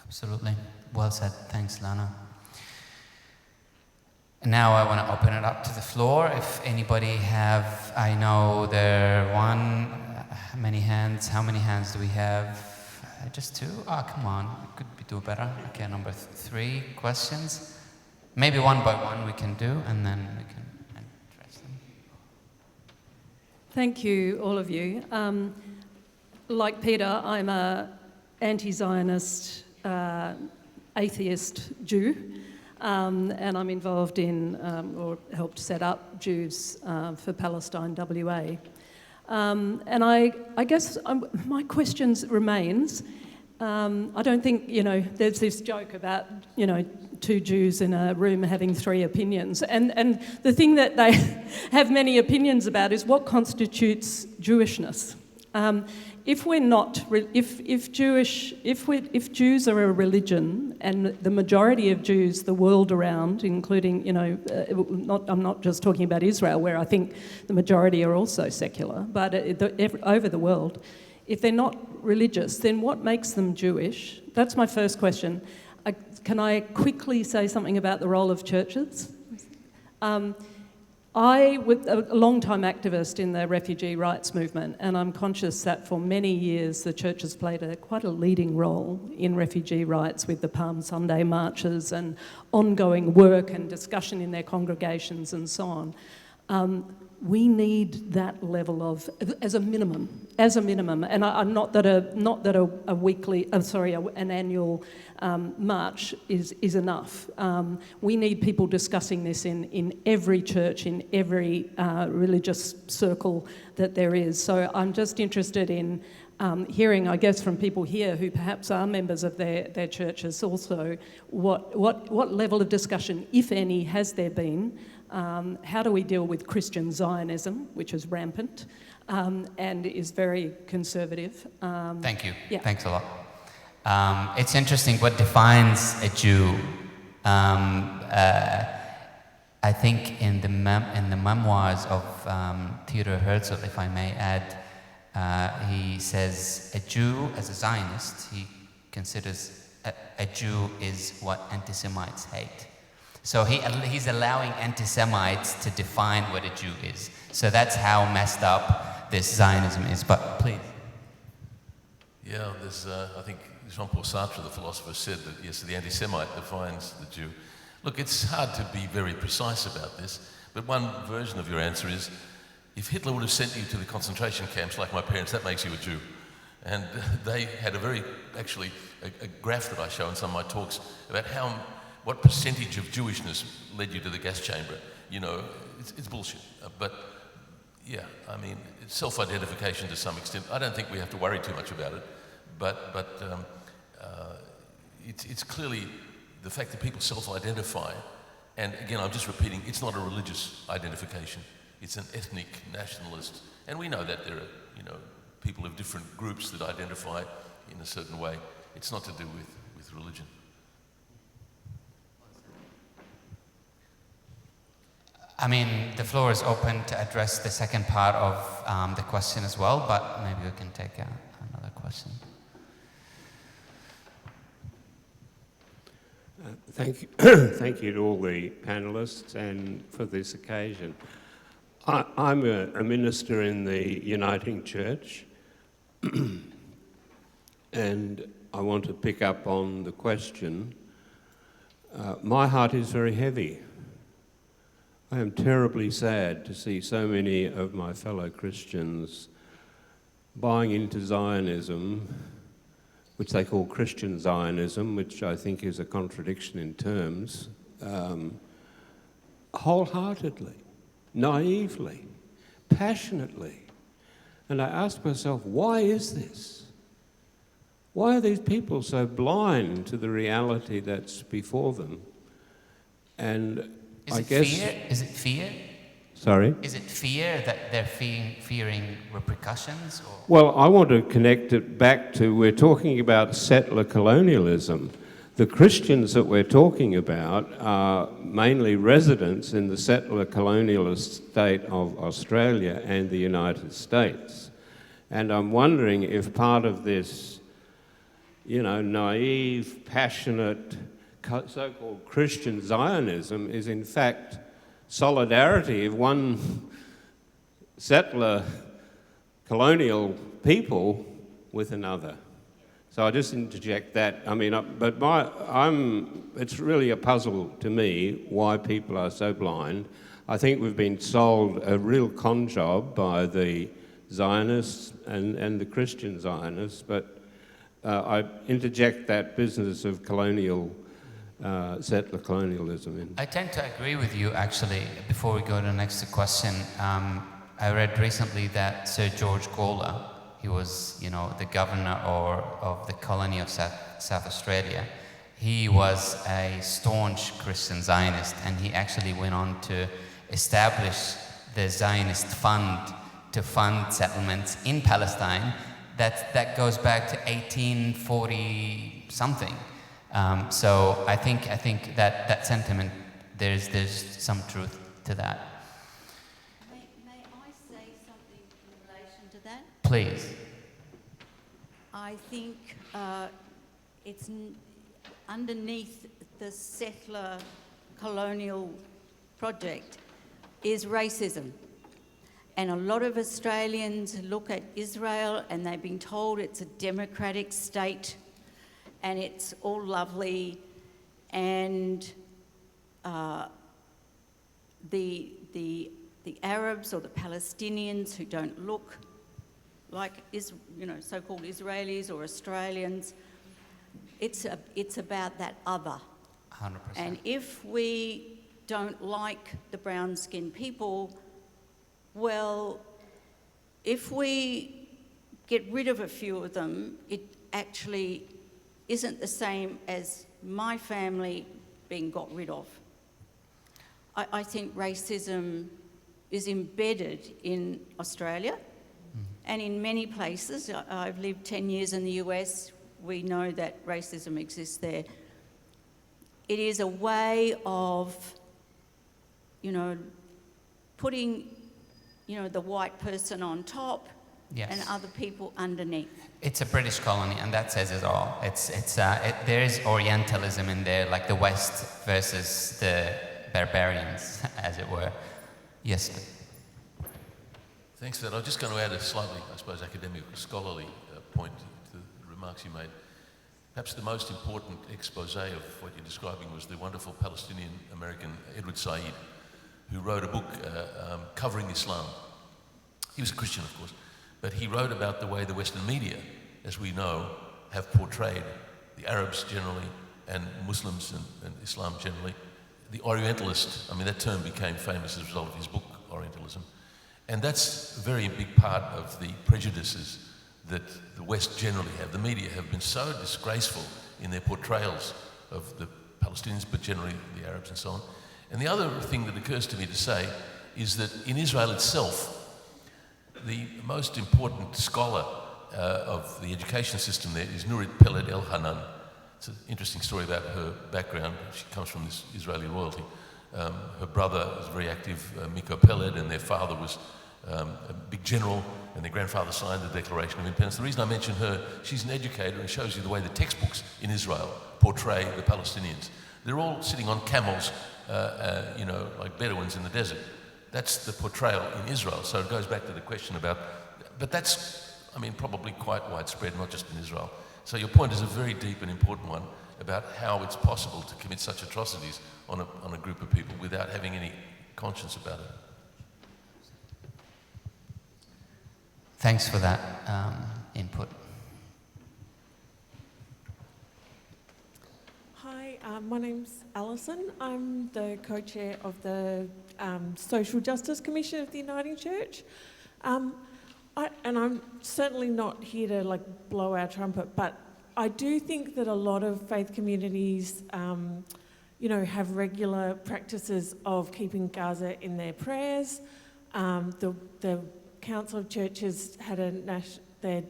Absolutely. Well said. Thanks, Lana. Now I want to open it up to the floor. If anybody I know there are how many hands do we have? Just two? Oh, come on. Could we do better? Okay, number 3 questions. Maybe one by one we can do, and then we can address them. Thank you, all of you. Like Peter, I'm an anti-Zionist, atheist Jew, and I'm involved in, or helped set up Jews for Palestine WA. And I guess my question remains, I don't think, there's this joke about, 2 Jews in a room having 3 opinions. And the thing that they have many opinions about is what constitutes Jewishness. If we're not, if Jews are a religion, and the majority of Jews the world around, including, I'm not just talking about Israel, where I think the majority are also secular, but over the world, if they're not religious, then what makes them Jewish? That's my first question. Can I quickly say something about the role of churches? I was a long-time activist in the refugee rights movement, and I'm conscious that for many years the church has played quite a leading role in refugee rights with the Palm Sunday marches and ongoing work and discussion in their congregations and so on. We need that level of, as a minimum, and I'm not that a weekly, an annual march is enough. We need people discussing this in every church, in every religious circle that there is. So I'm just interested in hearing, I guess, from people here who perhaps are members of their churches also, what level of discussion, if any, has there been? How do we deal with Christian Zionism, which is rampant and is very conservative? Thank you. Yeah. Thanks a lot. It's interesting what defines a Jew. I think in the memoirs of Theodor Herzl, if I may add, he says a Jew, as a Zionist, he considers a Jew is what anti-Semites hate. So he's allowing anti-Semites to define what a Jew is. So that's how messed up this Zionism is. But please. Yeah, there's, I think Jean-Paul Sartre, the philosopher, said that, yes, the anti-Semite defines the Jew. Look, it's hard to be very precise about this, but one version of your answer is, if Hitler would have sent you to the concentration camps like my parents, that makes you a Jew. And they had a graph that I show in some of my talks about what percentage of Jewishness led you to the gas chamber. It's bullshit. But yeah, I mean, it's self-identification to some extent. I don't think we have to worry too much about it. But it's clearly the fact that people self-identify, and again, I'm just repeating, it's not a religious identification. It's an ethnic nationalist. And we know that there are, people of different groups that identify in a certain way. It's not to do with religion. I mean, the floor is open to address the second part of the question as well, but maybe we can take another question. Thank you. Thank you to all the panellists and for this occasion. I'm a minister in the Uniting Church, and I want to pick up on the question. My heart is very heavy. I am terribly sad to see so many of my fellow Christians buying into Zionism, which they call Christian Zionism, which I think is a contradiction in terms, wholeheartedly, naively, passionately. And I ask myself, why is this? Why are these people so blind to the reality that's before them? And Is it fear? Sorry? Is it fear that they're fearing repercussions? Or? Well, I want to connect it back to, we're talking about settler colonialism. The Christians that we're talking about are mainly residents in the settler colonialist state of Australia and the United States. And I'm wondering if part of this, naive, passionate, so-called Christian Zionism is in fact solidarity of one settler colonial people with another. So I just interject that. I mean, it's really a puzzle to me why people are so blind. I think we've been sold a real con job by the Zionists and the Christian Zionists, but I interject that business of settler colonialism in. I tend to agree with you, actually. Before we go to the next question, I read recently that Sir George Gawler, he was, the governor of the colony of South Australia. He was a staunch Christian Zionist, and he actually went on to establish the Zionist Fund to fund settlements in Palestine. That goes back to 1840 something. So I think that sentiment, there's some truth to that. May I say something in relation to that? Please. I think it's underneath the settler colonial project is racism. And a lot of Australians look at Israel and they've been told it's a democratic state and it's all lovely, and the Arabs or the Palestinians who don't look like so-called Israelis or Australians, it's about that other. 100%. And if we don't like the brown-skinned people, well, if we get rid of a few of them, it actually isn't the same as my family being got rid of. I think racism is embedded in Australia and in many places. I've lived 10 years in the US. We know that racism exists there. It is a way of, putting, the white person on top, Yes. and other people underneath. It's a British colony, and that says it all. There is Orientalism in there, like the West versus the barbarians, as it were. Yes. Thanks for that. I was just going to add a slightly, I suppose, academic or scholarly point to the remarks you made. Perhaps the most important expose of what you're describing was the wonderful Palestinian-American Edward Said, who wrote a book covering Islam. He was a Christian, of course, but he wrote about the way the Western media, as we know, have portrayed the Arabs generally and Muslims and Islam generally. The Orientalist, that term became famous as a result of his book, Orientalism. And that's a very big part of the prejudices that the West generally have. The media have been so disgraceful in their portrayals of the Palestinians, but generally the Arabs and so on. And the other thing that occurs to me to say is that in Israel itself, the most important scholar of the education system there is Nurit Peled El-Hanan. It's an interesting story about her background. She comes from this Israeli royalty. Her brother was very active, Miko Peled, and their father was a big general, and their grandfather signed the Declaration of Independence. The reason I mention her, she's an educator and shows you the way the textbooks in Israel portray the Palestinians. They're all sitting on camels, like Bedouins in the desert. That's the portrayal in Israel. So it goes back to the question about, but that's, probably quite widespread, not just in Israel. So your point is a very deep and important one about how it's possible to commit such atrocities on a group of people without having any conscience about it. Thanks for that input. Hi, my name's Alison. I'm the co-chair of the Social Justice Commission of the Uniting Church. And I'm certainly not here to blow our trumpet, but I do think that a lot of faith communities have regular practices of keeping Gaza in their prayers. The Council of Churches had their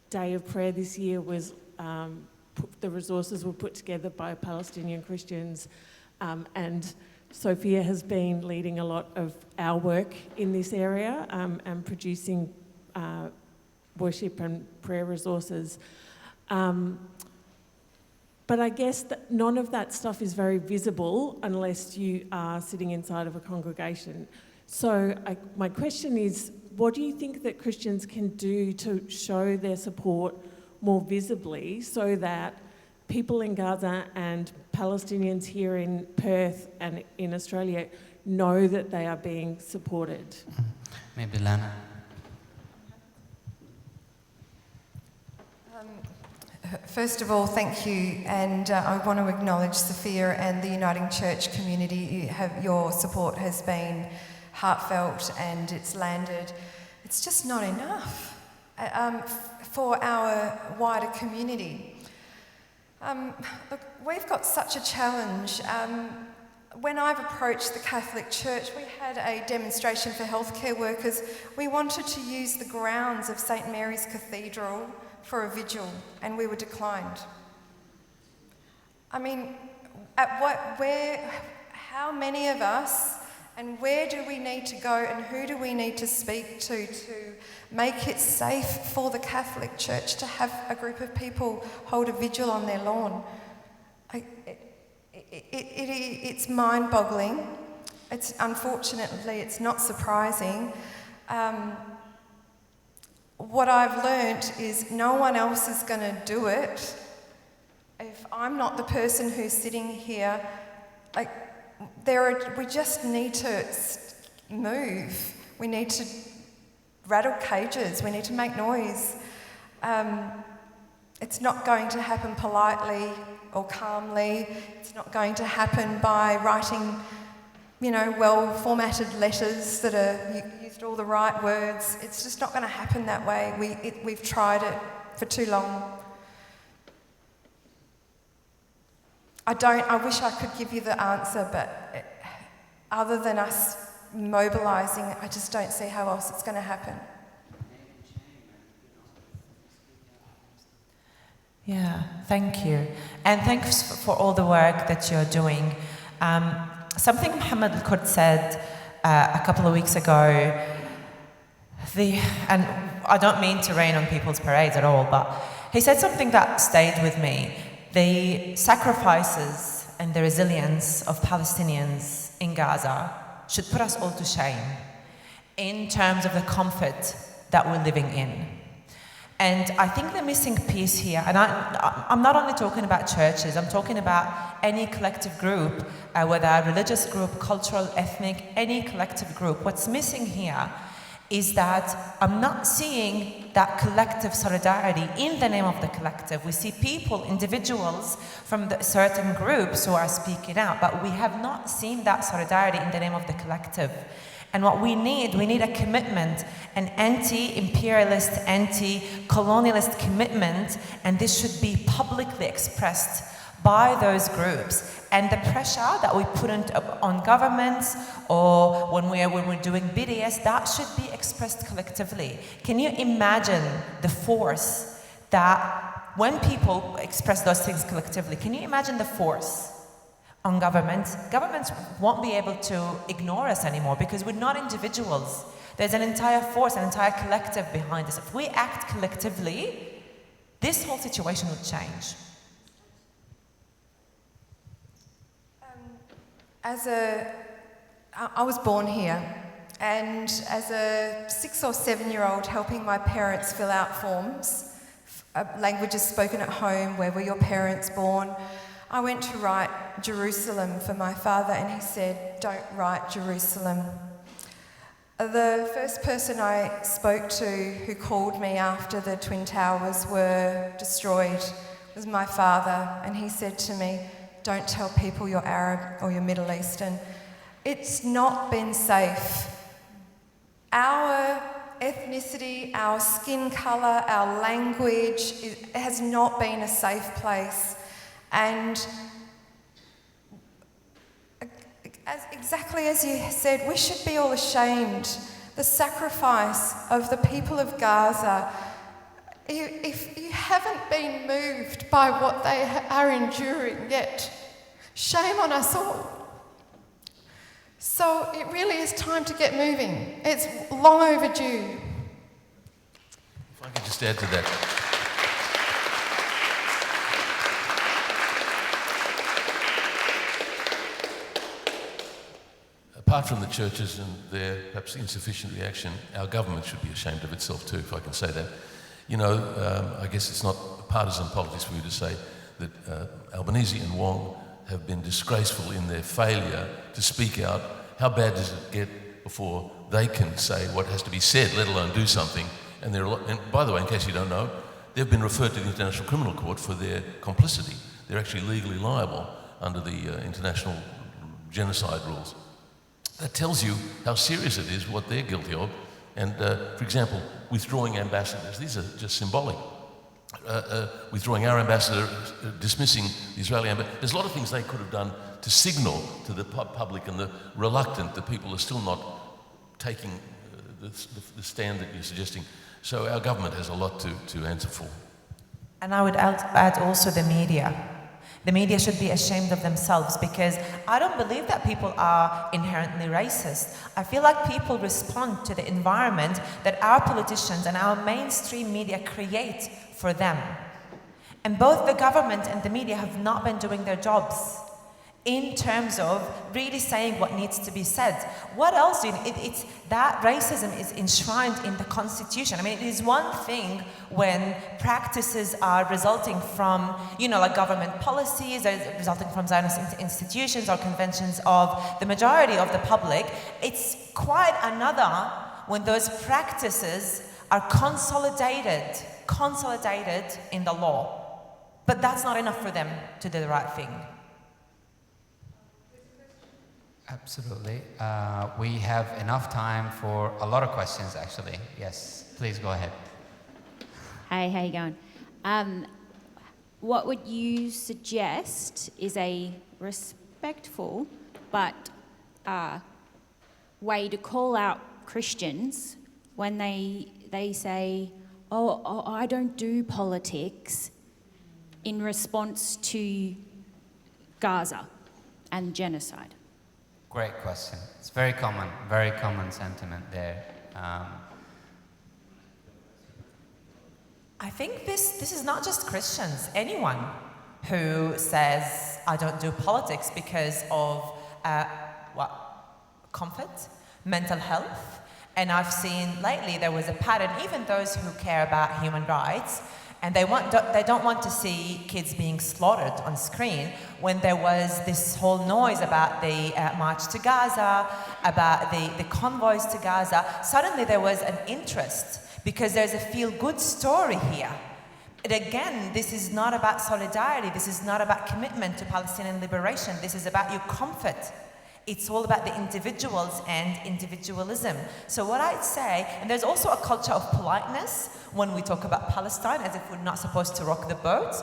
day of prayer this year was, the resources were put together by Palestinian Christians, and Sophia has been leading a lot of our work in this area and producing worship and prayer resources. But I guess that none of that stuff is very visible unless you are sitting inside of a congregation. So my question is, what do you think that Christians can do to show their support more visibly so that people in Gaza and Palestinians here in Perth and in Australia know that they are being supported? Maybe Lana. First of all, thank you, and I want to acknowledge Sophia and the Uniting Church community. Your support has been heartfelt and it's landed. It's just not enough for our wider community. Look, we've got such a challenge. When I've approached the Catholic Church, we had a demonstration for healthcare workers. We wanted to use the grounds of St Mary's Cathedral for a vigil, and we were declined. I mean, how many of us, and where do we need to go, and who do we need to speak to make it safe for the Catholic Church to have a group of people hold a vigil on their lawn? It's mind-boggling. Unfortunately, it's not surprising. What I've learnt is no one else is going to do it. If I'm not the person who's sitting here, we just need to move. We need to rattle cages. We need to make noise. It's not going to happen politely or calmly. It's not going to happen by writing, well-formatted letters that are used all the right words. It's just not going to happen that way. We've tried it for too long. I wish I could give you the answer, but other than us mobilising, I just don't see how else it's going to happen. Yeah, thank you. And thanks for all the work that you're doing. Something Mohammed Al-Kurd said a couple of weeks ago, and I don't mean to rain on people's parades at all, but he said something that stayed with me. The sacrifices and the resilience of Palestinians in Gaza should put us all to shame in terms of the comfort that we're living in. And I think the missing piece here, and I'm not only talking about churches, I'm talking about any collective group, whether a religious group, cultural, ethnic, any collective group. What's missing here is that I'm not seeing that collective solidarity in the name of the collective. We see people, individuals from certain groups who are speaking out, but we have not seen that solidarity in the name of the collective. And what we need a commitment, an anti-imperialist, anti-colonialist commitment, and this should be publicly expressed by those groups. And the pressure that we put on governments or when we're doing BDS, that should be expressed collectively. Can you imagine the force that when people express those things collectively, can you imagine the force on governments? Governments won't be able to ignore us anymore because we're not individuals. There's an entire force, an entire collective behind us. If we act collectively, this whole situation would change. I was born here, and as a 6 or 7 year old helping my parents fill out forms, languages spoken at home, where were your parents born, I went to write Jerusalem for my father, and he said, don't write Jerusalem. The first person I spoke to who called me after the Twin Towers were destroyed was my father, and he said to me, don't tell people you're Arab or you're Middle Eastern. It's not been safe. Our ethnicity, our skin colour, our language has not been a safe place. And exactly as you said, we should be all ashamed. The sacrifice of the people of Gaza. If you haven't been moved by what they are enduring yet, shame on us all. So it really is time to get moving. It's long overdue. If I could just add to that. Apart from the churches and their perhaps insufficient reaction, our government should be ashamed of itself too, if I can say that. You know, I guess it's not partisan politics for you to say that Albanese and Wong have been disgraceful in their failure to speak out. How bad does it get before they can say what has to be said, let alone do something? And by the way, in case you don't know, they've been referred to the International Criminal Court for their complicity. They're actually legally liable under the international genocide rules. That tells you how serious it is, what they're guilty of. And, for example, withdrawing ambassadors, these are just symbolic. Withdrawing our ambassador, dismissing the Israeli ambassador. There's a lot of things they could have done to signal to the public and the reluctant that people are still not taking the stand that you're suggesting. So our government has a lot to answer for. And I would add also the media. The media should be ashamed of themselves, because I don't believe that people are inherently racist. I feel like people respond to the environment that our politicians and our mainstream media create for them. And both the government and the media have not been doing their jobs in terms of really saying what needs to be said. What else do you, it's that racism is enshrined in the Constitution. I mean, it is one thing when practices are resulting from, you know, like government policies, or resulting from Zionist institutions or conventions of the majority of the public. It's quite another when those practices are consolidated in the law. But that's not enough for them to do the right thing. Absolutely. We have enough time for a lot of questions, actually. Yes, please go ahead. Hey, how you going? What would you suggest is a respectful but way to call out Christians when they say, oh, I don't do politics, in response to Gaza and genocide? Great question. It's very common sentiment there. I think this is not just Christians. Anyone who says, I don't do politics because of comfort, mental health. And I've seen lately there was a pattern, even those who care about human rights, and they don't want to see kids being slaughtered on screen. When there was this whole noise about the march to Gaza, about the convoys to Gaza, suddenly there was an interest because there's a feel-good story here. And again, this is not about solidarity. This is not about commitment to Palestinian liberation. This is about your comfort. It's all about the individuals and individualism. So what I'd say, and there's also a culture of politeness when we talk about Palestine, as if we're not supposed to rock the boat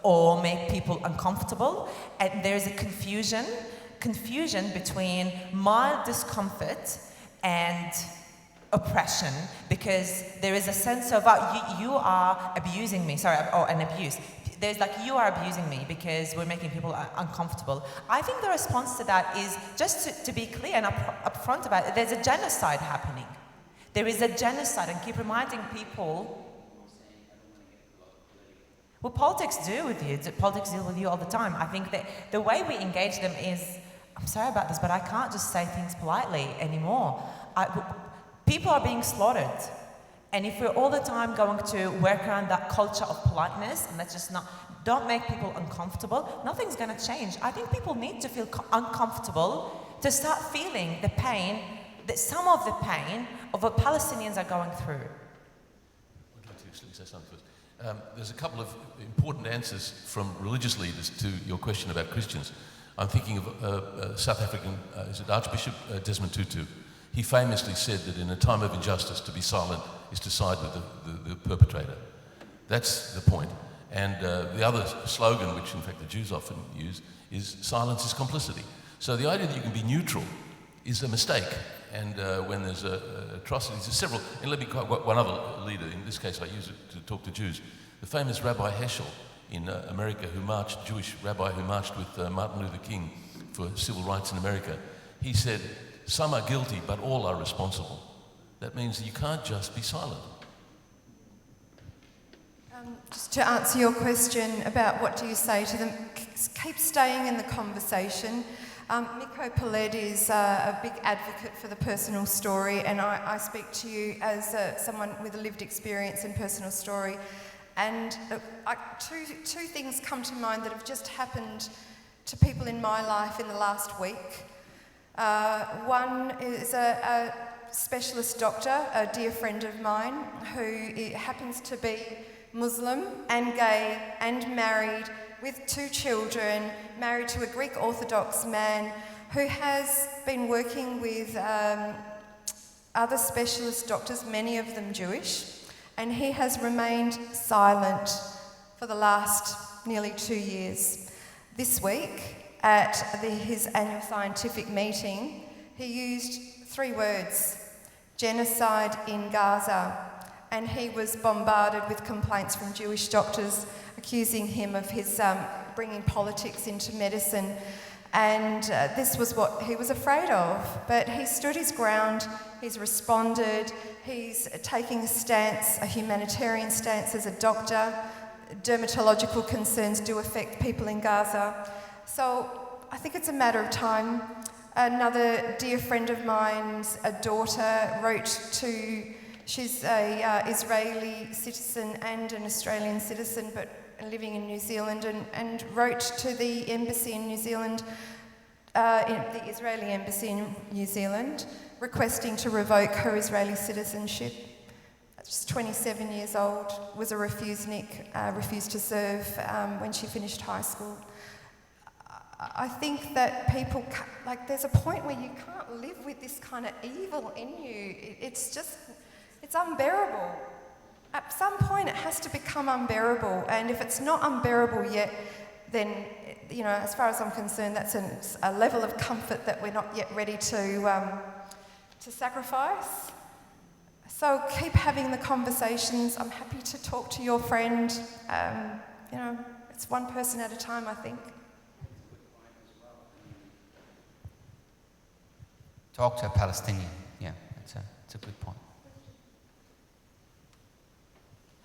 or make people uncomfortable. And there's a confusion between mild discomfort and oppression, because there is a sense of, you are abusing me, or an abuse. There's like, you are abusing me because we're making people uncomfortable. I think the response to that is just to be clear and upfront about it. There's a genocide happening. There is a genocide, and keep reminding people. Well, politics do with you. Politics deal with you all the time. I think that the way we engage them is, I'm sorry about this, but I can't just say things politely anymore. People are being slaughtered. And if we're all the time going to work around that culture of politeness, and let's just don't make people uncomfortable, nothing's going to change. I think people need to feel uncomfortable to start feeling the pain, some of the pain of what Palestinians are going through. I'd like to actually say something first. There's a couple of important answers from religious leaders to your question about Christians. I'm thinking of South African, is it Archbishop Desmond Tutu? He famously said that in a time of injustice, to be silent is to side with the perpetrator. That's the point. And the other slogan, which in fact the Jews often use, is silence is complicity. So the idea that you can be neutral is a mistake. And when there's atrocities, there's several, and let me quote one other leader, in this case I use it to talk to Jews, the famous Rabbi Heschel in America, Jewish rabbi who marched with Martin Luther King for civil rights in America. He said, some are guilty, but all are responsible. That means that you can't just be silent. Just to answer your question about what do you say to them, keep staying in the conversation. Miko Peled is a big advocate for the personal story, and I speak to you as someone with a lived experience and personal story. And two things come to mind that have just happened to people in my life in the last week. One is a specialist doctor, a dear friend of mine, who happens to be Muslim and gay and married with 2 children, married to a Greek Orthodox man who has been working with other specialist doctors, many of them Jewish, and he has remained silent for the last nearly 2 years. This week, at his annual scientific meeting, he used 3 words: genocide in Gaza. And he was bombarded with complaints from Jewish doctors accusing him of his bringing politics into medicine. And this was what he was afraid of. But he stood his ground, he's responded, he's taking a stance, a humanitarian stance as a doctor. Dermatological concerns do affect people in Gaza. So I think it's a matter of time. Another dear friend of mine's a daughter wrote to, she's a Israeli citizen and an Australian citizen, but living in New Zealand, and wrote to the embassy in New Zealand, the Israeli embassy in New Zealand, requesting to revoke her Israeli citizenship. She's 27 years old, was a refusenik, refused to serve when she finished high school. I think that people, there's a point where you can't live with this kind of evil in you. It's unbearable. At some point it has to become unbearable, and if it's not unbearable yet, then, as far as I'm concerned, that's a level of comfort that we're not yet ready to sacrifice. So keep having the conversations. I'm happy to talk to your friend. It's one person at a time, I think. Talk to a Palestinian. Yeah, it's a good point.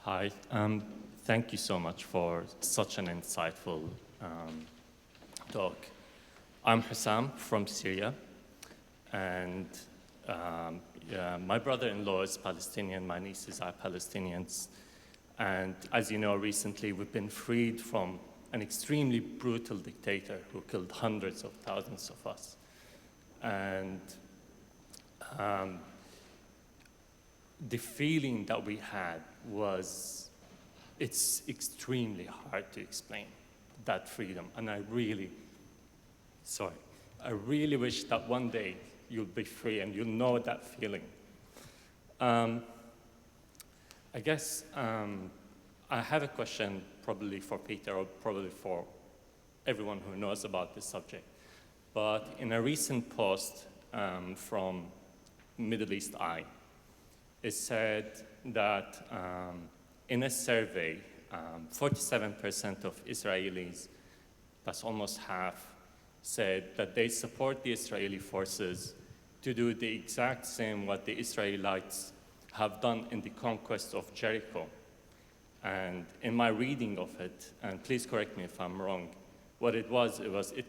Hi, thank you so much for such an insightful talk. I'm Hussam from Syria, and my brother-in-law is Palestinian, my nieces are Palestinians, and as you know, recently we've been freed from an extremely brutal dictator who killed hundreds of thousands of us. And the feeling that we had was, it's extremely hard to explain, that freedom. And I really wish that one day you'll be free and you'll know that feeling. I guess I have a question probably for Peter, or probably for everyone who knows about this subject. But in a recent post from Middle East Eye, it said that in a survey, 47% of Israelis, that's almost half, said that they support the Israeli forces to do the exact same what the Israelites have done in the conquest of Jericho. And in my reading of it, and please correct me if I'm wrong, what it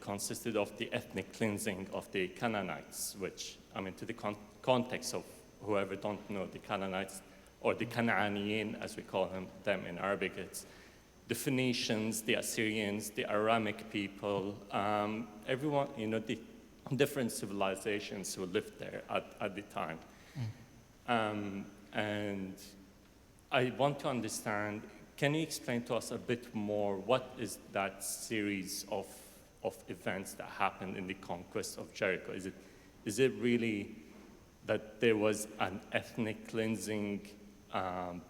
consisted of the ethnic cleansing of the Canaanites, which, to the context of whoever don't know the Canaanites, or the Canaaniyin, as we call them in Arabic, it's the Phoenicians, the Assyrians, the Aramic people, everyone, the different civilizations who lived there at the time. And I want to understand, can you explain to us a bit more what is that series of events that happened in the conquest of Jericho? Is it really that there was an ethnic cleansing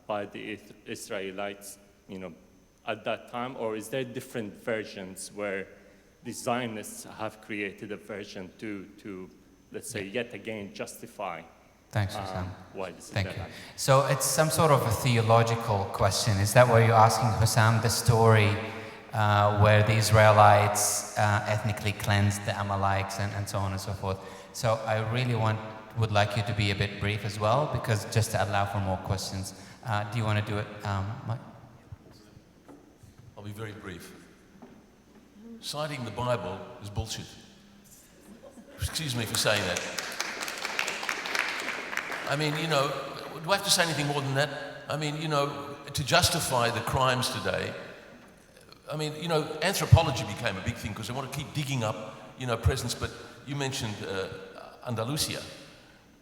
by the Israelites, at that time, or is there different versions where the Zionists have created a version to let's say, yet again justify Thanks, Hussam. why this is Thank you. happening. So it's some sort of a theological question. Is that what you're asking, Hussam? The story where the Israelites ethnically cleansed the Amalekites and so on and so forth. So I really would like you to be a bit brief as well, because just to allow for more questions. Do you want to do it, Mike? I'll be very brief. Citing the Bible is bullshit. Excuse me for saying that. I mean, you know, do I have to say anything more than that? I mean, you know, to justify the crimes today, I mean, you know, anthropology became a big thing because they want to keep digging up, you know, presence. But you mentioned Andalusia.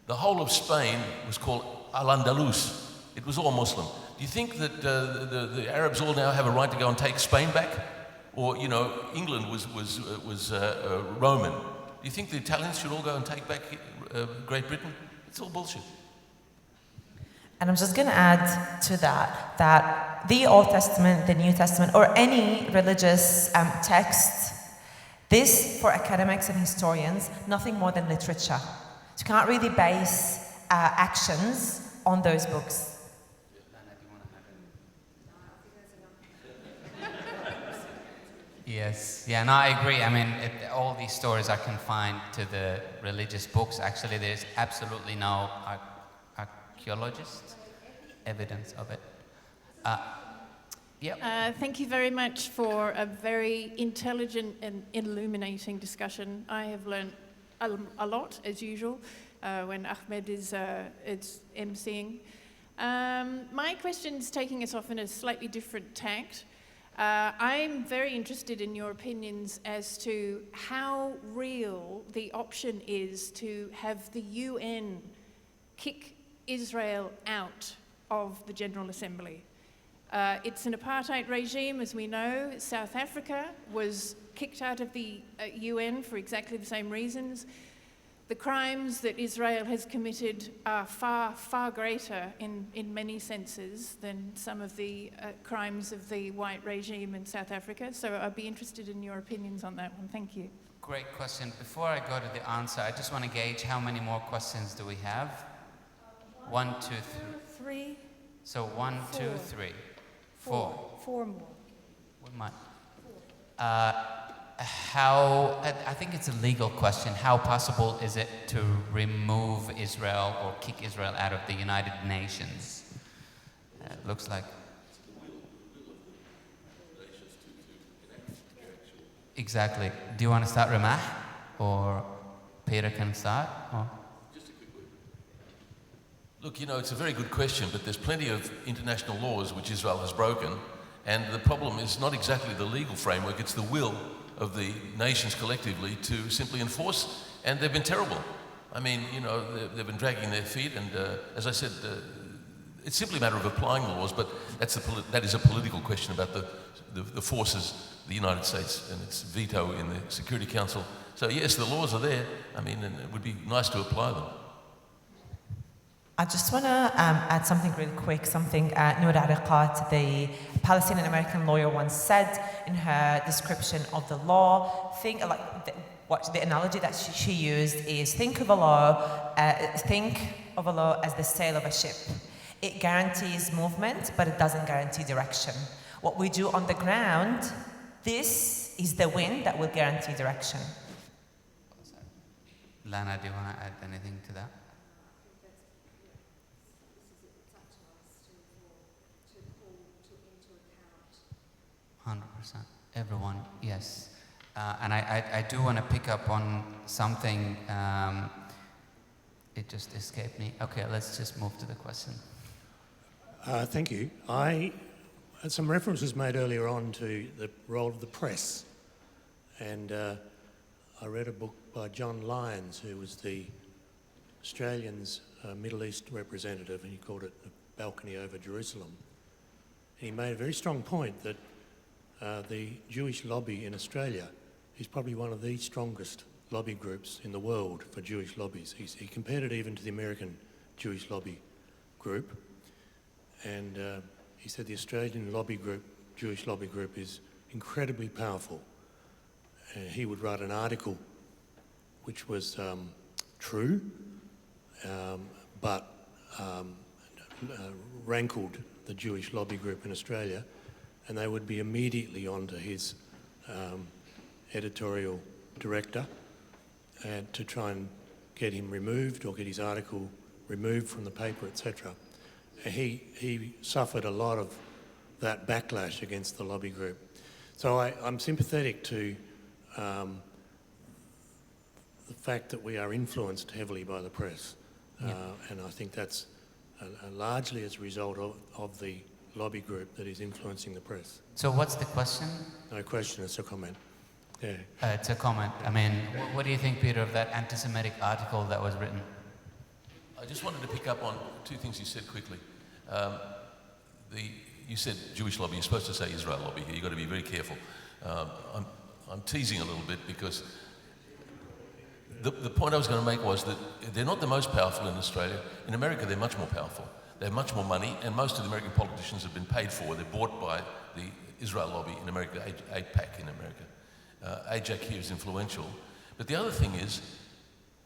The whole of Spain was called Al-Andalus. It was all Muslim. Do you think that the Arabs all now have a right to go and take Spain back? Or, you know, England was Roman. Do you think the Italians should all go and take back Great Britain? It's all bullshit. And I'm just going to add to that the Old Testament, the New Testament, or any religious text, this, for academics and historians, nothing more than literature. You can't really base actions on those books. Yes, yeah, no, I agree. I mean, all these stories are confined to the religious books. Actually, there's absolutely no archaeologist evidence of it. Thank you very much for a very intelligent and illuminating discussion. I have learned a lot, as usual, when Ahmed is emceeing. My question's taking us off in a slightly different tact. I'm very interested in your opinions as to how real the option is to have the UN kick Israel out of the General Assembly. It's an apartheid regime, as we know. South Africa was kicked out of the UN for exactly the same reasons. The crimes that Israel has committed are far, far greater in many senses than some of the crimes of the white regime in South Africa. So I'd be interested in your opinions on that one. Thank you. Great question. Before I go to the answer, I just want to gauge how many more questions do we have? 1, 2, 3. 3. So 1, 2, 3, 4. 4 more. We might. I think it's a legal question. How possible is it to remove Israel or kick Israel out of the United Nations? It looks like. Exactly. Do you want to start, Ramah? Or Peter can start? Or? Just a quick word. Look, you know, it's a very good question, but there's plenty of international laws which Israel has broken, and the problem is not exactly the legal framework, it's the will of the nations collectively to simply enforce, and they've been terrible. I mean, you know, they've been dragging their feet, and as I said, it's simply a matter of applying the laws, but that is a political question about the forces, the United States and its veto in the Security Council. So yes, the laws are there, I mean, and it would be nice to apply them. I just want to add something really quick, something Noor Ariqat, the Palestinian American lawyer, once said in her description of the law. The analogy that she used is think of a law as the sail of a ship. It guarantees movement, but it doesn't guarantee direction. What we do on the ground, this is the wind that will guarantee direction. Lana, do you want to add anything to that? 100%. Everyone, yes. And I do want to pick up on something, it just escaped me. Okay, let's just move to the question. Thank you. I had some references made earlier on to the role of the press. And I read a book by John Lyons, who was the Australian's Middle East representative, and he called it The Balcony Over Jerusalem. And he made a very strong point that the Jewish lobby in Australia is probably one of the strongest lobby groups in the world for Jewish lobbies. He compared it even to the American Jewish lobby group. And he said the Australian lobby group, Jewish lobby group, is incredibly powerful. he would write an article which was true, but rankled the Jewish lobby group in Australia, and they would be immediately onto his editorial director and to try and get him removed or get his article removed from the paper, etc. He suffered a lot of that backlash against the lobby group. So I'm sympathetic to the fact that we are influenced heavily by the press, and I think that's largely as a result of the lobby group that is influencing the press. So what's the question? No question, it's a comment. Yeah. It's a comment. I mean, what do you think, Peter, of that anti-Semitic article that was written? I just wanted to pick up on two things you said quickly. You said Jewish lobby, you're supposed to say Israel lobby here, you've got to be very careful. I'm teasing a little bit because the point I was going to make was that they're not the most powerful in Australia. In America, they're much more powerful. They have much more money, and most of the American politicians have been paid for. They're bought by the Israel lobby in America, AIPAC in America. AIPAC here is influential. But the other thing is,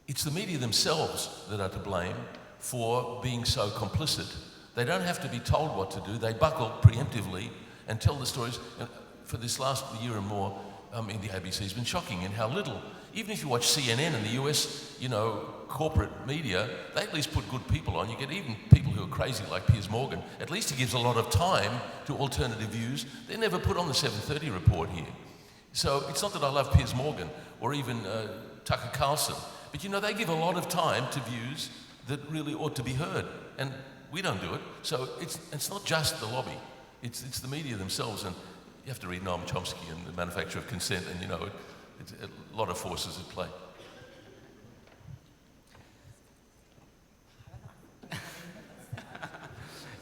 it's the media themselves that are to blame for being so complicit. They don't have to be told what to do. They buckle preemptively and tell the stories. For this last year and more, the ABC has been shocking in how little, even if you watch CNN and the US, corporate media, they at least put good people on. You get even people who are crazy like Piers Morgan. At least he gives a lot of time to alternative views. They're never put on the 7:30 report here. So it's not that I love Piers Morgan or even Tucker Carlson, but they give a lot of time to views that really ought to be heard, and we don't do it. So it's not just the lobby, it's the media themselves, and you have to read Noam Chomsky and The Manufacture of Consent, and it's a lot of forces at play.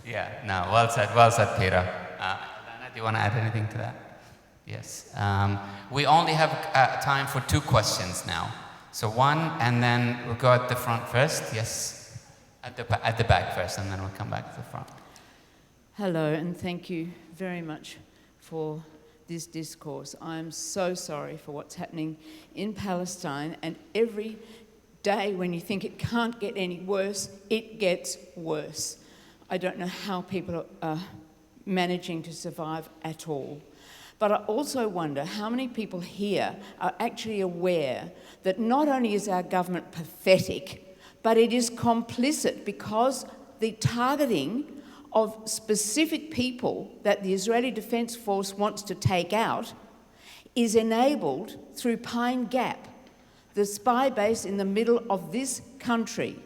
Yeah, no, well said, Peter. Lana, do you want to add anything to that? Yes. We only have time for 2 questions now. So one, and then we'll go at the front first. Yes, at the back first, and then we'll come back to the front. Hello, and thank you very much for this discourse. I'm so sorry for what's happening in Palestine, and every day when you think it can't get any worse, it gets worse. I don't know how people are managing to survive at all. But I also wonder how many people here are actually aware that not only is our government pathetic, but it is complicit, because the targeting of specific people that the Israeli Defence Force wants to take out is enabled through Pine Gap, the spy base in the middle of this country.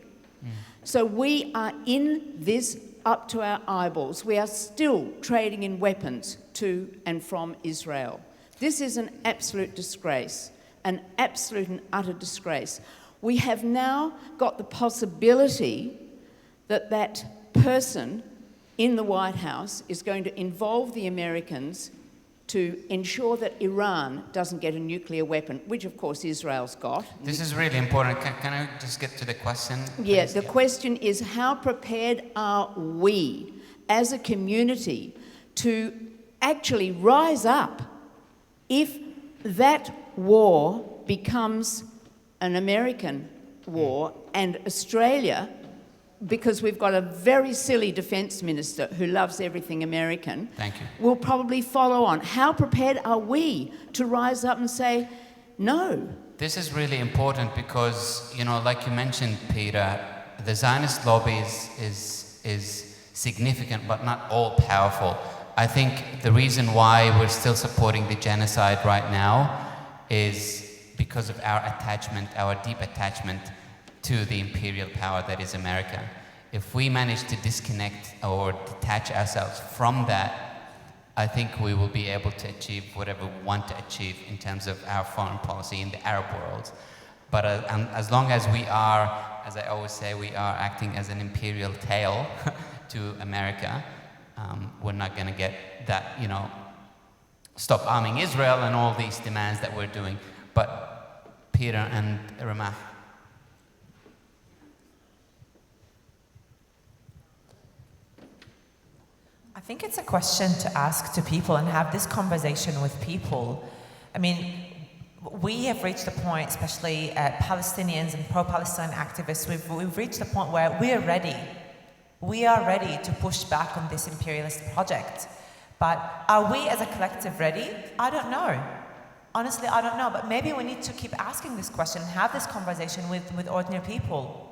So we are in this up to our eyeballs. We are still trading in weapons to and from Israel. This is an absolute disgrace, an absolute and utter disgrace. We have now got the possibility that that person in the White House is going to involve the Americans to ensure that Iran doesn't get a nuclear weapon, which of course Israel's got. This is really important. Can I just get to the question? Yes, the question is, how prepared are we as a community to actually rise up if that war becomes an American war and Australia, because we've got a very silly defence minister who loves everything American, Thank you. will probably follow on. How prepared are we to rise up and say, no? This is really important because, like you mentioned, Peter, the Zionist lobby is significant but not all powerful. I think the reason why we're still supporting the genocide right now is because of our attachment, our deep attachment to the imperial power that is America. If we manage to disconnect or detach ourselves from that, I think we will be able to achieve whatever we want to achieve in terms of our foreign policy in the Arab world. But as long as we are, as I always say, we are acting as an imperial tail to America, we're not going to get that, stop arming Israel and all these demands that we're doing. But Peter and Ramah. I think it's a question to ask to people and have this conversation with people. I mean, we have reached a point, especially Palestinians and pro-Palestine activists, we've reached a point where we are ready. We are ready to push back on this imperialist project. But are we as a collective ready? I don't know. Honestly, I don't know. But maybe we need to keep asking this question, have this conversation with ordinary people.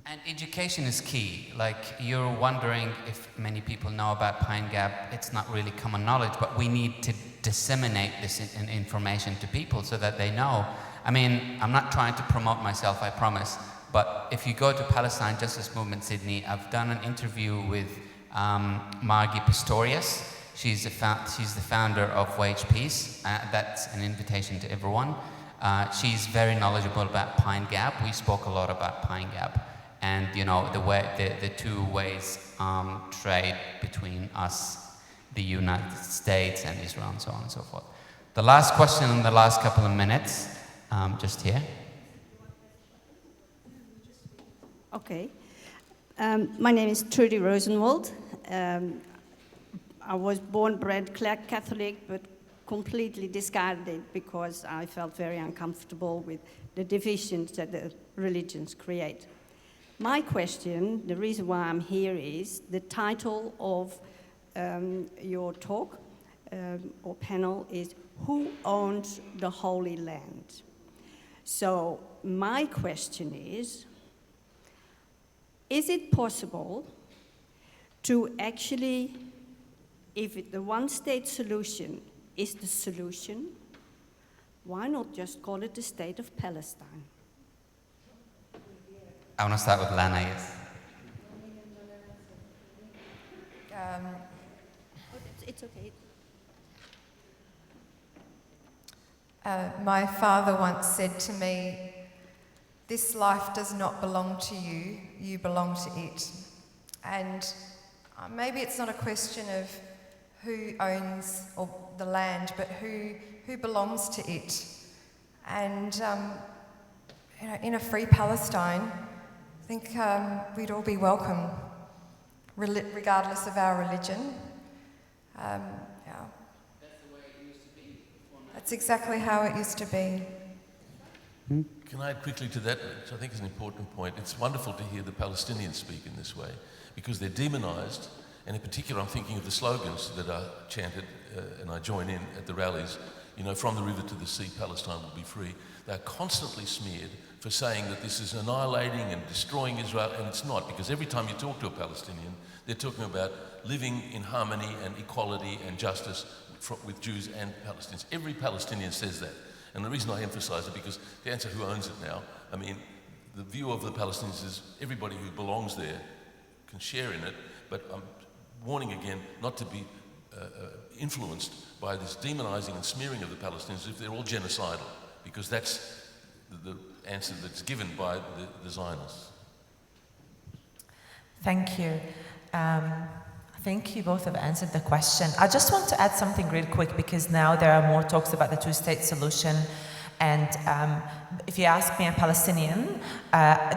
And education is key. Like, you're wondering if many people know about Pine Gap. It's not really common knowledge, but we need to disseminate this information to people so that they know. I mean, I'm not trying to promote myself, I promise, but if you go to Palestine Justice Movement Sydney, I've done an interview with Margie Pistorius. She's the founder of Wage Peace. That's an invitation to everyone. She's very knowledgeable about Pine Gap. We spoke a lot about Pine Gap. And the two ways trade between us, the United States and Israel, and so on and so forth. The last question in the last couple of minutes, just here. Okay. My name is Trudy Rosenwald. I was born, bred Catholic, but completely discarded it because I felt very uncomfortable with the divisions that the religions create. My question, the reason why I'm here is the title of your talk or panel is Who Owns the Holy Land? So my question is it possible to actually, if the one-state solution is the solution, why not just call it the State of Palestine? I want to start with Lana, yes. It's okay. My father once said to me, "This life does not belong to you, you belong to it." And maybe it's not a question of who owns the land, but who belongs to it. And in a free Palestine, I think we'd all be welcome, regardless of our religion. Yeah. That's the way it used to be. That's exactly how it used to be. Can I add quickly to that, which I think is an important point? It's wonderful to hear the Palestinians speak in this way, because they're demonised, and in particular I'm thinking of the slogans that are chanted, and I join in at the rallies, from the river to the sea, Palestine will be free. They're constantly smeared for saying that this is annihilating and destroying Israel, and it's not, because every time you talk to a Palestinian, they're talking about living in harmony and equality and justice with Jews and Palestinians. Every Palestinian says that. And the reason I emphasise it, because to answer who owns it now, I mean, the view of the Palestinians is everybody who belongs there can share in it, but I'm warning again not to be influenced by this demonising and smearing of the Palestinians if they're all genocidal, because that's the answer that's given by the Zionists. Thank you. I think you both have answered the question. I just want to add something real quick, because now there are more talks about the two-state solution. And if you ask me, a Palestinian,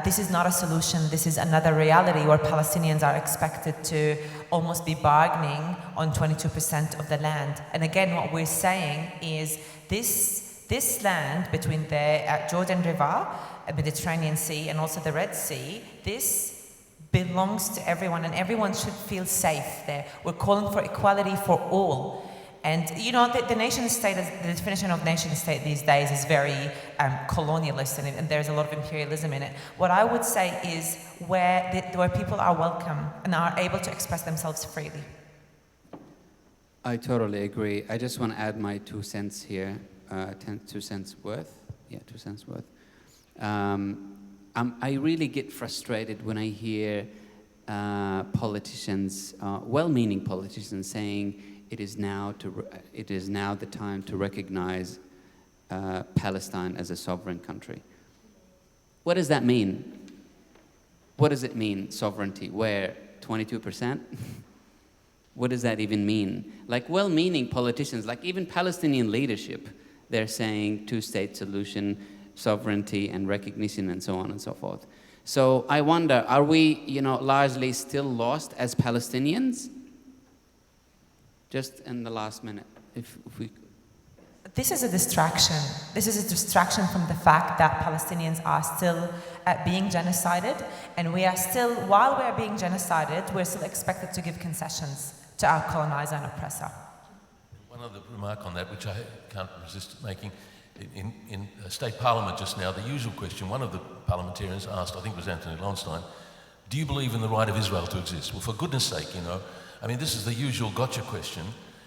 this is not a solution. This is another reality where Palestinians are expected to almost be bargaining on 22% of the land. And again, what we're saying is this land between the Jordan River, Mediterranean Sea, and also the Red Sea, this belongs to everyone, and everyone should feel safe there. We're calling for equality for all. And the nation state, the definition of nation state these days is very colonialist, and there's a lot of imperialism in it. What I would say is where people are welcome and are able to express themselves freely. I totally agree. I just want to add my 2 cents here, 2 cents worth. Yeah, 2 cents worth. I really get frustrated when I hear politicians, well-meaning politicians, saying it is now the time to recognize Palestine as a sovereign country. What does that mean? What does it mean, sovereignty? Where? 22%? What does that even mean? Like, well-meaning politicians, like even Palestinian leadership, they're saying two-state solution, sovereignty and recognition, and so on and so forth. So I wonder, are we, largely still lost as Palestinians? Just in the last minute, if we... This is a distraction. This is a distraction from the fact that Palestinians are still being genocided, and we are still, while we are being genocided, we're still expected to give concessions to our colonizer and oppressor. One other remark on that, which I can't resist making. In State Parliament just now, the usual question, one of the parliamentarians asked, I think it was Anthony Lonstein, do you believe in the right of Israel to exist? Well, for goodness sake, you know, I mean, this is the usual gotcha question,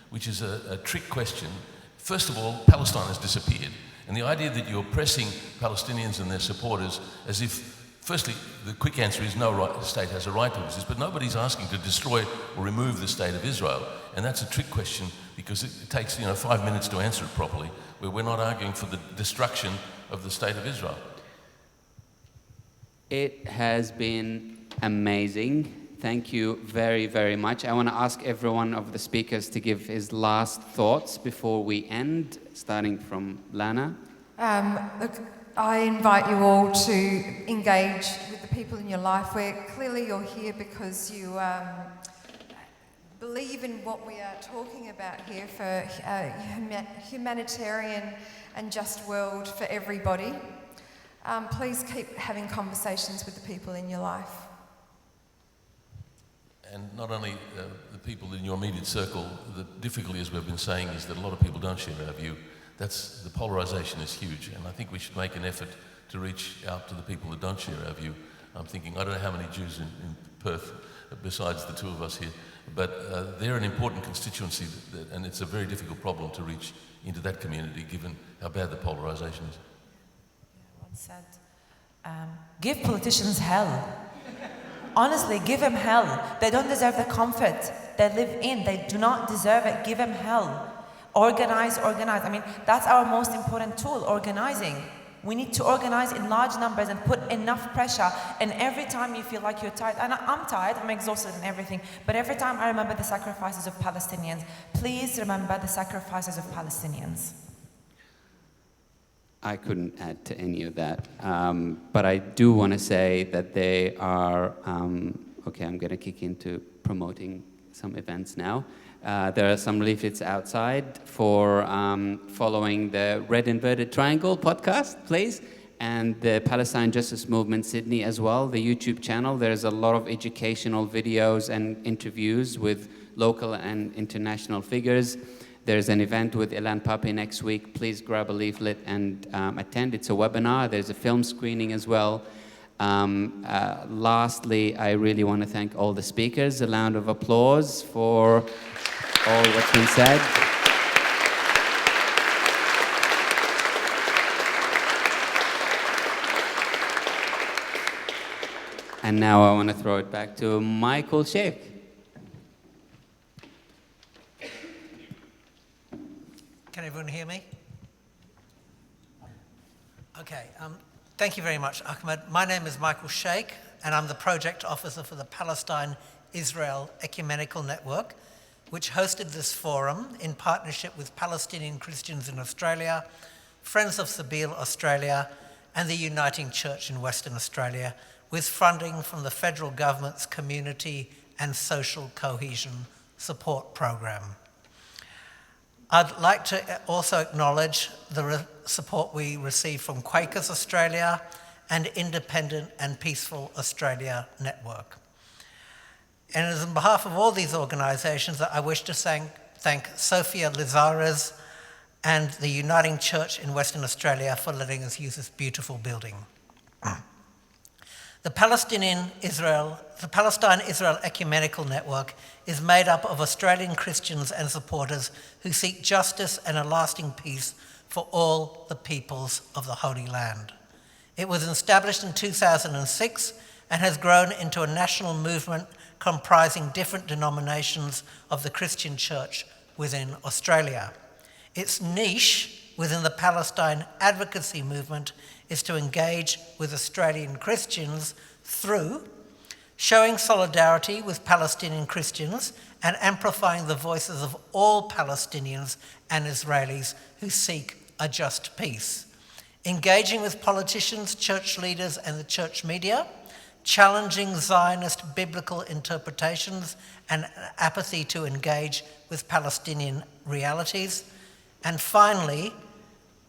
which is a trick question. First of all, Palestine has disappeared. And the idea that you're pressing Palestinians and their supporters as if, firstly, the quick answer is no state has a right to exist, but nobody's asking to destroy or remove the state of Israel. And that's a trick question because it takes, 5 minutes to answer it properly, where we're not arguing for the destruction of the state of Israel. It has been amazing. Thank you very, very much. I want to ask every one of the speakers to give his last thoughts before we end, starting from Lana. Look, I invite you all to engage with the people in your life where clearly you're here because you believe in what we are talking about here for a humanitarian and just world for everybody. Please keep having conversations with the people in your life. And not only the people in your immediate circle, the difficulty, as we've been saying, is that a lot of people don't share our view. The polarisation is huge, and I think we should make an effort to reach out to the people that don't share our view. I'm thinking, I don't know how many Jews in Perth, besides the two of us here, but they're an important constituency, and it's a very difficult problem to reach into that community, given how bad the polarisation is. Once said, give politicians hell. Honestly, give them hell. They don't deserve the comfort they live in. They do not deserve it. Give them hell. Organize. I mean, that's our most important tool, organizing. We need to organize in large numbers and put enough pressure. And every time you feel like you're tired, and I'm tired, I'm exhausted and everything, but every time I remember the sacrifices of Palestinians, please remember the sacrifices of Palestinians. I couldn't add to any of that, but I do want to say that they are, okay, I'm going to kick into promoting some events now. There are some leaflets outside for following the Red Inverted Triangle podcast, please, and the Palestine Justice Movement Sydney as well, the YouTube channel. There's a lot of educational videos and interviews with local and international figures. There's an event with Ilan Pape next week. Please grab a leaflet and attend. It's a webinar. There's a film screening as well. Lastly, I really want to thank all the speakers. A round of applause for all what's been said. And now I want to throw it back to Michael Sheikh. Can everyone hear me? Okay, thank you very much, Ahmed. My name is Michael Sheikh, and I'm the project officer for the Palestine-Israel Ecumenical Network, which hosted this forum in partnership with Palestinian Christians in Australia, Friends of Sabeel Australia, and the Uniting Church in Western Australia, with funding from the federal government's Community and Social Cohesion Support Program. I'd like to also acknowledge the support we receive from Quakers Australia and Independent and Peaceful Australia Network. And it is on behalf of all these organisations that I wish to thank Sophia Lizares and the Uniting Church in Western Australia for letting us use this beautiful building. The Palestine-Israel Ecumenical Network is made up of Australian Christians and supporters who seek justice and a lasting peace for all the peoples of the Holy Land. It was established in 2006 and has grown into a national movement comprising different denominations of the Christian church within Australia. Its niche within the Palestine advocacy movement is to engage with Australian Christians through showing solidarity with Palestinian Christians and amplifying the voices of all Palestinians and Israelis who seek a just peace, engaging with politicians, church leaders, and the church media, challenging Zionist biblical interpretations and apathy to engage with Palestinian realities, And finally,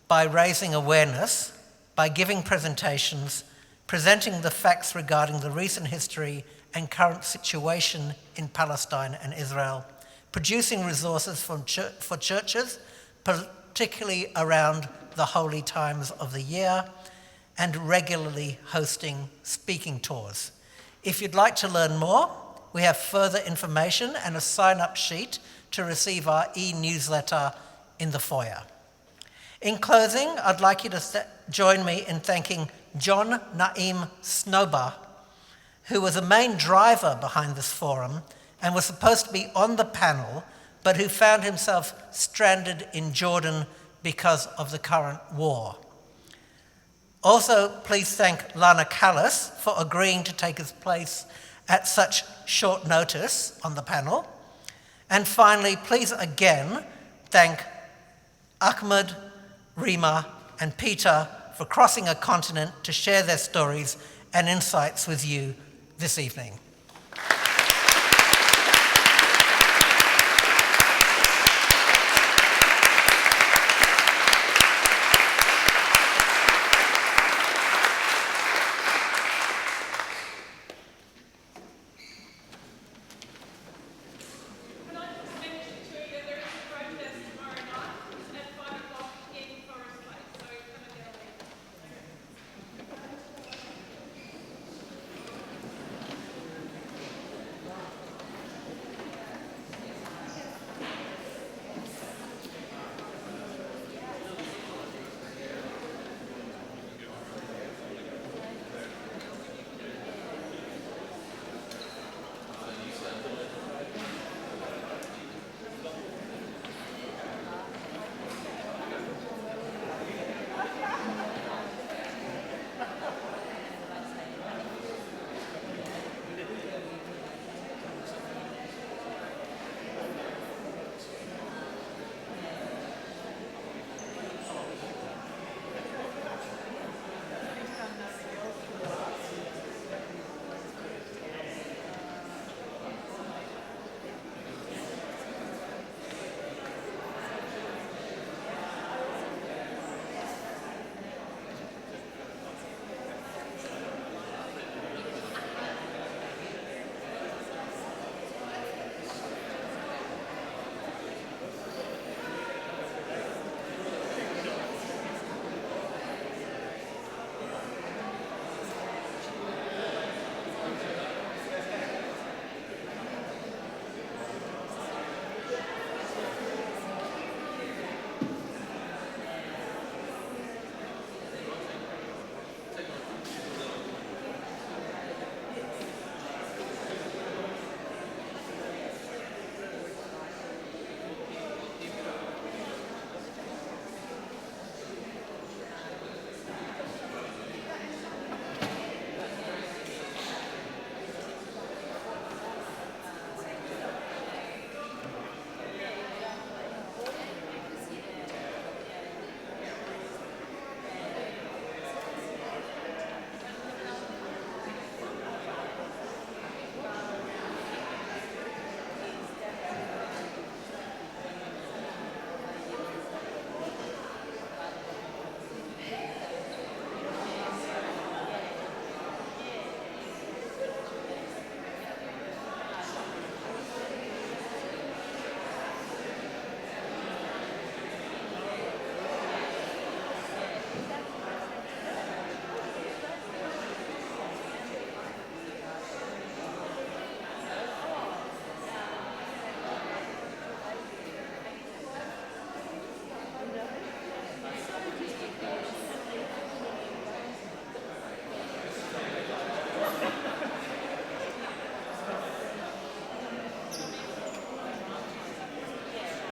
by raising awareness, by giving presentations, presenting the facts regarding the recent history and current situation in Palestine and Israel, producing resources for churches, particularly around the holy times of the year, and regularly hosting speaking tours. If you'd like to learn more, we have further information and a sign-up sheet to receive our e-newsletter in the foyer. In closing, I'd like you to join me in thanking John Naim Snober, who was a main driver behind this forum and was supposed to be on the panel, but who found himself stranded in Jordan because of the current war. Also, please thank Lana Callis for agreeing to take his place at such short notice on the panel. And finally, please again thank Ahmed, Rima, and Peter for crossing a continent to share their stories and insights with you this evening.